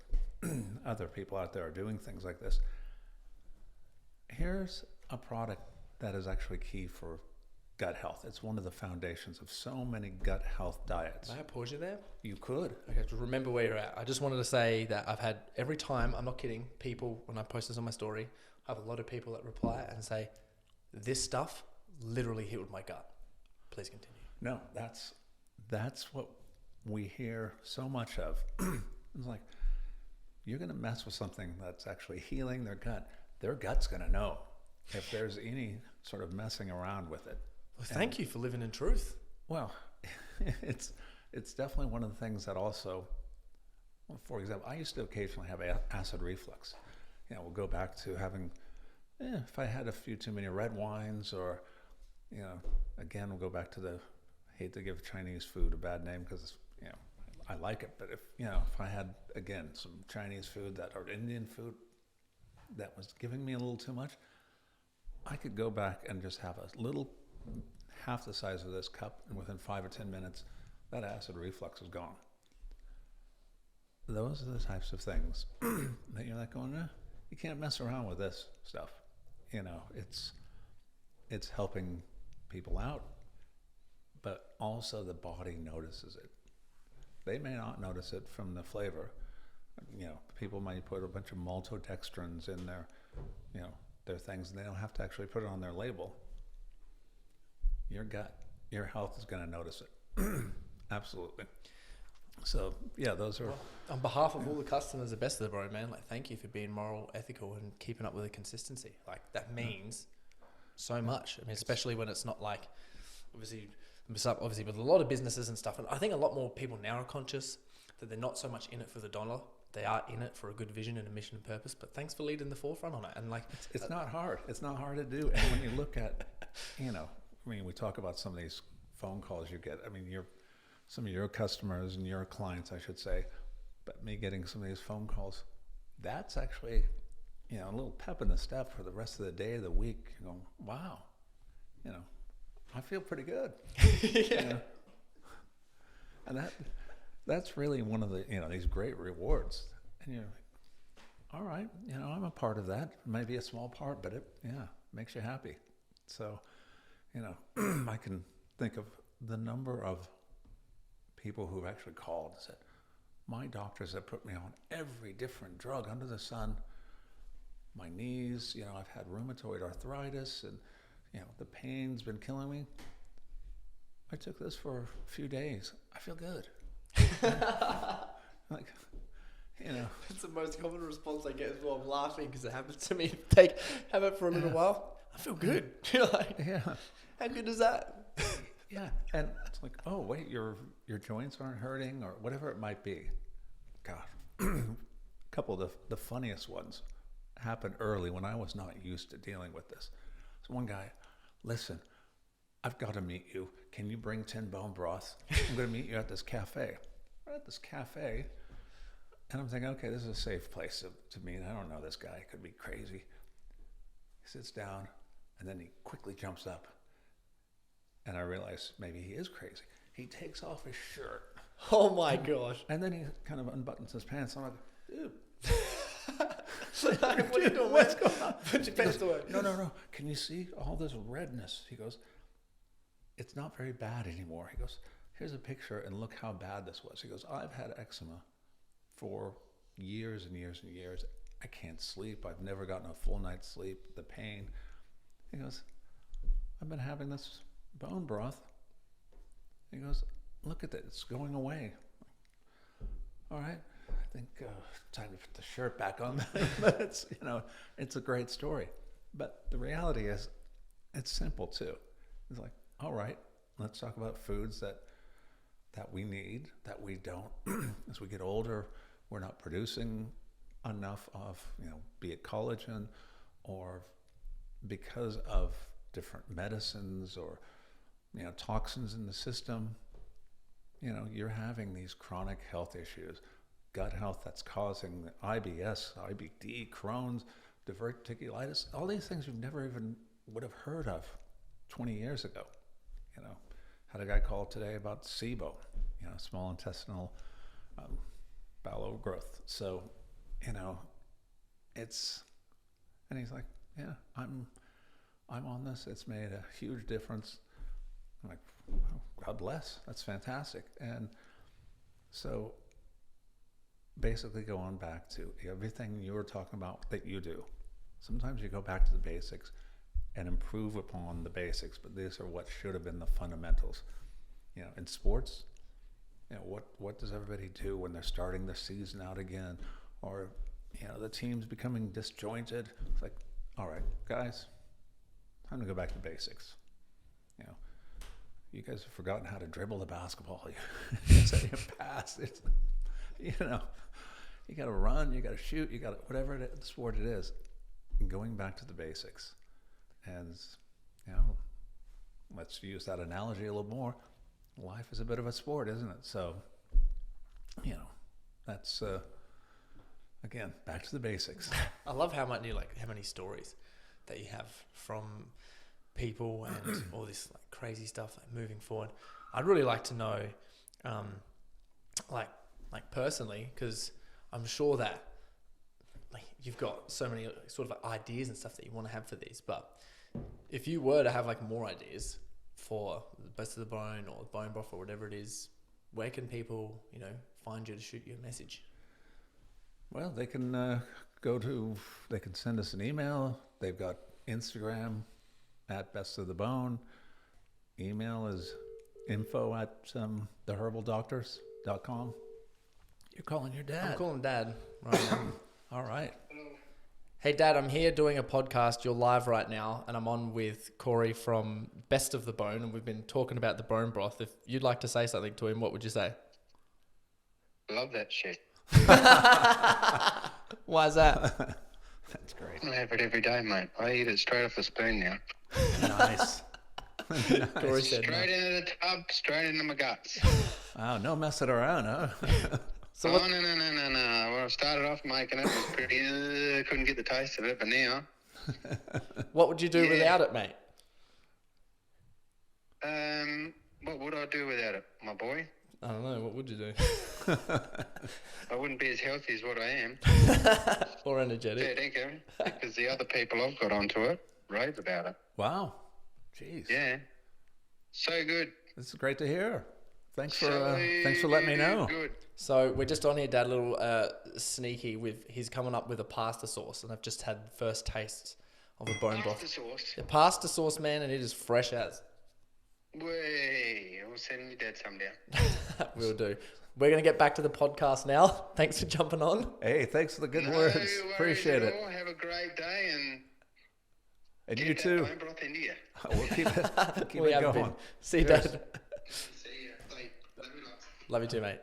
other people out there are doing things like this. Here's a product that is actually key for gut health. It's one of the foundations of so many gut health diets. May I pause you there? You could. Okay, to remember where you're at. I just wanted to say that I've had every time, I'm not kidding, people, when I post this on my story, I have a lot of people that reply and say, this stuff literally healed my gut. Please continue. No, that's what we hear so much of. It's like, you're going to mess with something that's actually healing their gut. Their gut's going to know if there's any sort of messing around with it. Well, thank you for living in truth. Well, it's definitely one of the things that also, for example, I used to occasionally have acid reflux. We'll go back to having, if I had a few too many red wines, or, again, we'll go back to hate to give Chinese food a bad name because, I like it, but if I had, again, some Chinese food or Indian food that was giving me a little too much, I could go back and just have a little, half the size of this cup, and within 5 or 10 minutes, that acid reflux is gone. Those are the types of things that you're like going, you can't mess around with this stuff. It's helping people out, but also the body notices it. They may not notice it from the flavor. People might put a bunch of maltodextrins in their things, and they don't have to actually put it on their label. Your gut, your health is going to notice it. Absolutely. So, those are... Well, on behalf of all the customers, the best of the bro, man, thank you for being moral, ethical, and keeping up with the consistency. That means so much. I mean, especially when it's not obviously with a lot of businesses and stuff. And I think a lot more people now are conscious that they're not so much in it for the dollar. They are in it for a good vision and a mission and purpose. But thanks for leading the forefront on it. And it's not hard. It's not hard to do. And when you look at, we talk about some of these phone calls you get. I mean, some of your customers and your clients, I should say, but me getting some of these phone calls, that's actually, a little pep in the step for the rest of the day, the week. You're going, wow, I feel pretty good. And that's really one of the, these great rewards. And you're like, all right, I'm a part of that. It might be a small part, but it makes you happy. So, I can think of the number of people who've actually called and said, my doctors have put me on every different drug under the sun. My knees, I've had rheumatoid arthritis, and the pain's been killing me. I took this for a few days. I feel good. It's the most common response I get as well. I'm laughing because it happens to me. Have it for a little while. I feel good. You're like, how good is that? Yeah, and it's like, oh wait, your joints aren't hurting, or whatever it might be. God, a couple of the funniest ones happened early when I was not used to dealing with this. So one guy, listen, I've got to meet you. Can you bring 10 bone broth? I'm going to meet you at this cafe. We're at this cafe, and I'm thinking, okay, this is a safe place to meet. I don't know this guy. He could be crazy. He sits down, and then he quickly jumps up. And I realize maybe he is crazy. He takes off his shirt. Oh my gosh. And then he kind of unbuttons his pants. I'm like, dude. What are you doing? What's going on? Put your pants away. No. Can you see all this redness? He goes, it's not very bad anymore. He goes, here's a picture and look how bad this was. He goes, I've had eczema for years and years and years. I can't sleep. I've never gotten a full night's sleep. The pain. He goes, I've been having this bone broth. He goes, look at it. It's going away. All right. I think time to put the shirt back on. But it's, it's a great story. But the reality is, it's simple too. It's like, all right, let's talk about foods that we need, that we don't. As we get older, we're not producing enough of, be it collagen, or because of different medicines or, toxins in the system, you're having these chronic health issues, gut health that's causing IBS, IBD, Crohn's, diverticulitis, all these things you've never even would have heard of 20 years ago. Had a guy call today about SIBO, small intestinal bowel overgrowth. So, it's, and he's like, yeah, I'm on this. It's made a huge difference. I'm like, oh, God bless. That's fantastic. And so basically going back to everything you were talking about that you do. Sometimes you go back to the basics and improve upon the basics, but these are what should have been the fundamentals. In sports, what does everybody do when they're starting their season out again, or the team's becoming disjointed? It's like, all right, guys, time to go back to basics. You guys have forgotten how to dribble the basketball. You pass. It's, you got to run, you got to shoot, you got to whatever sport it is. Going back to the basics, and let's use that analogy a little more. Life is a bit of a sport, isn't it? So, that's again back to the basics. I love how many stories that you have from people and all this crazy stuff moving forward. I'd really like to know, personally, because I'm sure that you've got so many sort of ideas and stuff that you want to have for these. But if you were to have more ideas for the Best of the Bone or Bone Broth or whatever it is, where can people, find you to shoot you a message? Well, they can they can send us an email. They've got Instagram at Best of the Bone. Email is info@theherbaldoctors.com. You're calling your dad. I'm calling Dad right now. All right. Hey, Dad, I'm here doing a podcast. You're live right now, and I'm on with Corey from Best of the Bone, and we've been talking about the bone broth. If you'd like to say something to him, what would you say? Love that shit. Why is that? That's great. I have it every day, mate. I eat it straight off the spoon now. Nice. Corey said straight into the tub, straight into my guts. Wow, no messing around, huh? So no. When I started off making it, was pretty, couldn't get the taste of it, but now. What would you do without it, mate? What would I do without it, my boy? I don't know. What would you do? I wouldn't be as healthy as what I am. Or energetic. Fair dinkum, because the other people I've got onto it rave about it. Wow. Jeez. Yeah. So good. This is great to hear. Thanks for letting me know. Good. So we're just on here, Dad, a little sneaky with, he's coming up with a pasta sauce, and I've just had first tastes of the bone broth. Pasta sauce. The pasta sauce, man, and it is fresh as. Way, I'll send your dad some down. We'll do. We're going to get back to the podcast now. Thanks for jumping on. Hey, thanks for the good No words. worries Appreciate at it. all. Have a great day And get you that too. bone broth into you. We'll keep it We have going. been. See you, Cheers. Dad. See ya. Bye. Love you lots. Love you too, mate.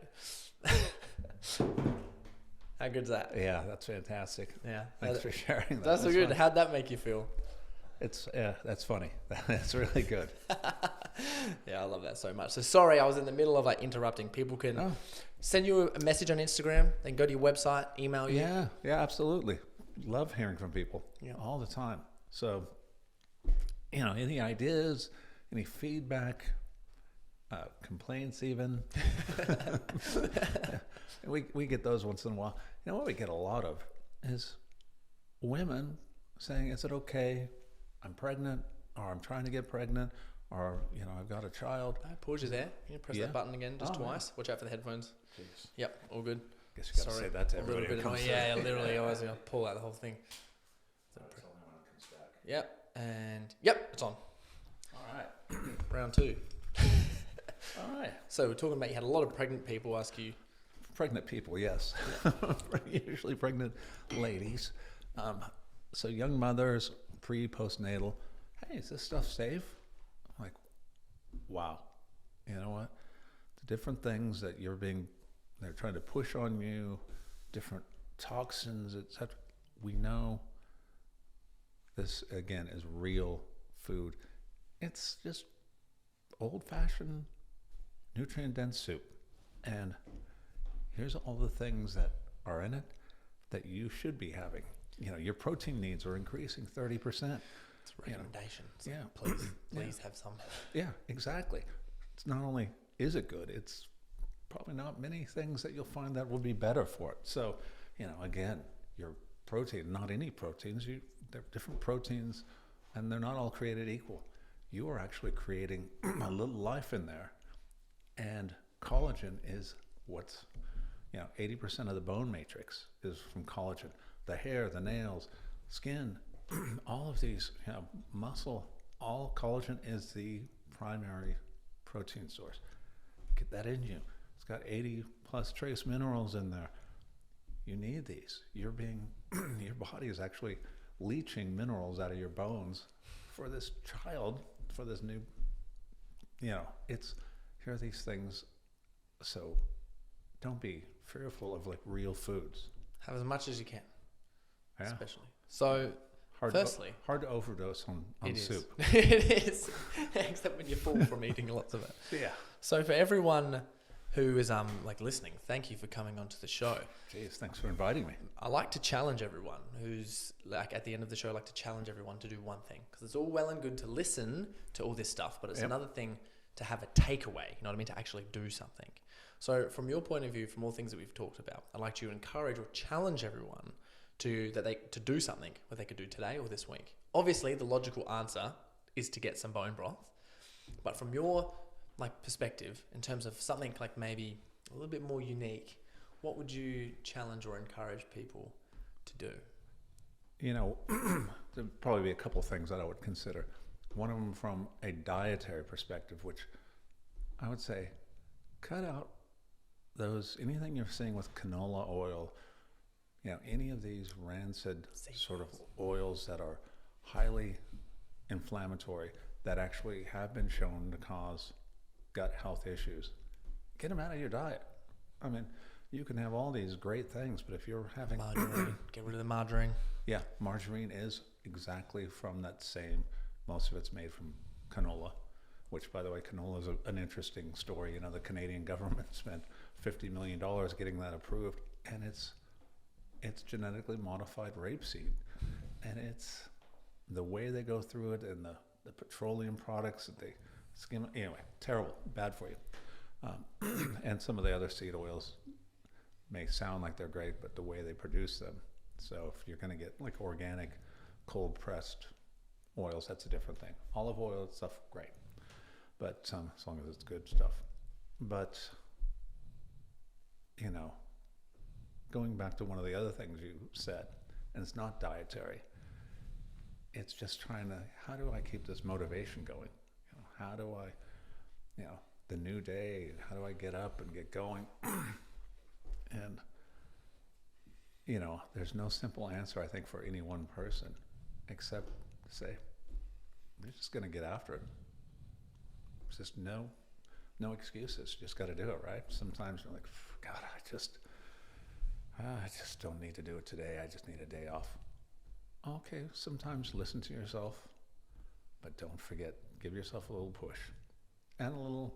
How good's that? Yeah, that's fantastic. Yeah. Thanks for sharing that. That's so good. fun. How'd that make you feel? That's funny. That's really good. Yeah, I love that so much. So sorry, I was in the middle of interrupting. People can send you a message on Instagram, then go to your website, email you. Yeah, absolutely. Love hearing from people all the time. So, any ideas, any feedback, complaints even. we get those once in a while. What we get a lot of is women saying, is it okay? I'm pregnant, or I'm trying to get pregnant, or I've got a child. Pause you there. You press Yeah. that button again just Oh, twice. Watch out for the headphones. Jeez. Yep, all good. Guess you got to say that to A little everybody. bit who comes annoying. Yeah, through. literally. I was going to pull out the whole thing. That's the only one that comes back. Yep, and yep, it's on. All right. Round 2. All right. So we're talking about you had a lot of pregnant people ask you. Pregnant people, yes. Usually pregnant ladies. So young mothers, postnatal. Hey, is this stuff safe? I'm like, wow. You know what? The different things that they're trying to push on you, different toxins, etc. We know this, again, is real food. It's just old-fashioned, nutrient-dense soup. And here's all the things that are in it that you should be having. Your protein needs are increasing 30%. It's a recommendation. So Yeah. please have some. Yeah, exactly. It's not only is it good, it's probably not many things that you'll find that will be better for it. So, again, your protein, not any proteins, they're different proteins, and they're not all created equal. You are actually creating a little life in there, and collagen is what's 80% of the bone matrix is from collagen. The hair, the nails, skin, all of these, muscle, all collagen is the primary protein source. Get that in you. It's got 80 plus trace minerals in there. You need these. Your body is actually leaching minerals out of your bones for this child, for this new, here are these things. So don't be fearful of real foods. Have as much as you can, Yeah. especially. So, hard to overdose on soup. It is, except when you're full from eating lots of it. Yeah. So for everyone who is listening, thank you for coming onto the show. Jeez, thanks for inviting me. I like to challenge everyone who's at the end of the show. I like to challenge everyone to do one thing, because it's all well and good to listen to all this stuff, but it's another thing to have a takeaway. You know what I mean? To actually do something. So from your point of view, from all things that we've talked about, I'd like to encourage or challenge everyone to do something, what they could do today or this week. Obviously, the logical answer is to get some bone broth, but from your perspective, in terms of something maybe a little bit more unique, what would you challenge or encourage people to do? There'd probably be a couple things that I would consider. One of them from a dietary perspective, which I would say, cut out anything you're seeing with canola oil, any of these rancid sort of oils that are highly inflammatory that actually have been shown to cause gut health issues. Get them out of your diet. I mean, you can have all these great things, but if you're having margarine, get rid of the margarine. Yeah, margarine is exactly from that same. Most of it's made from canola, which, by the way, canola is an interesting story. The Canadian government spent $50 million getting that approved, and it's genetically modified rapeseed, and it's the way they go through it, and the petroleum products that they skim. Anyway, terrible, bad for you. And some of the other seed oils may sound like they're great, but the way they produce them. So if you're going to get organic, cold pressed oils, that's a different thing. Olive oil and stuff, great, but as long as it's good stuff. But going back to one of the other things you said, and it's not dietary, it's just how do I keep this motivation going? How do I, the new day, how do I get up and get going? And, there's no simple answer, I think, for any one person, except to say, you're just going to get after it. It's just no excuses. Just got to do it, right? Sometimes you're like, God, I just don't need to do it today. I just need a day off. Okay, sometimes listen to yourself, but don't forget, give yourself a little push and a little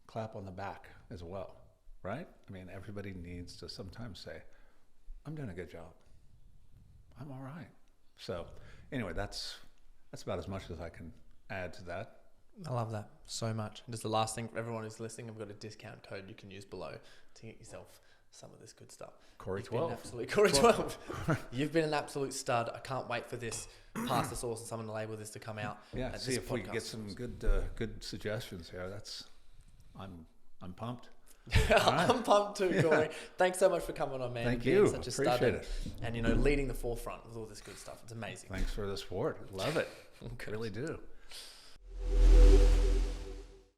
clap on the back as well, right? I mean, everybody needs to sometimes say, I'm doing a good job. I'm all right. So anyway, that's about as much as I can add to that. I love that so much. And just the last thing for everyone who's listening, I've got a discount code you can use below to get yourself some of this good stuff. Corey You've been 12. absolute Corey 12. You've been an absolute stud. I can't wait for this pasta sauce and someone to label this to come out. Yeah, at see this if we can get podcast. some good suggestions here. I'm pumped. I'm pumped too, Corey. Thanks so much for coming on, man. Thank Being you. Such a Appreciate stud it. and leading the forefront with all this good stuff. It's amazing. Thanks for the support. Love it. Good. Really do.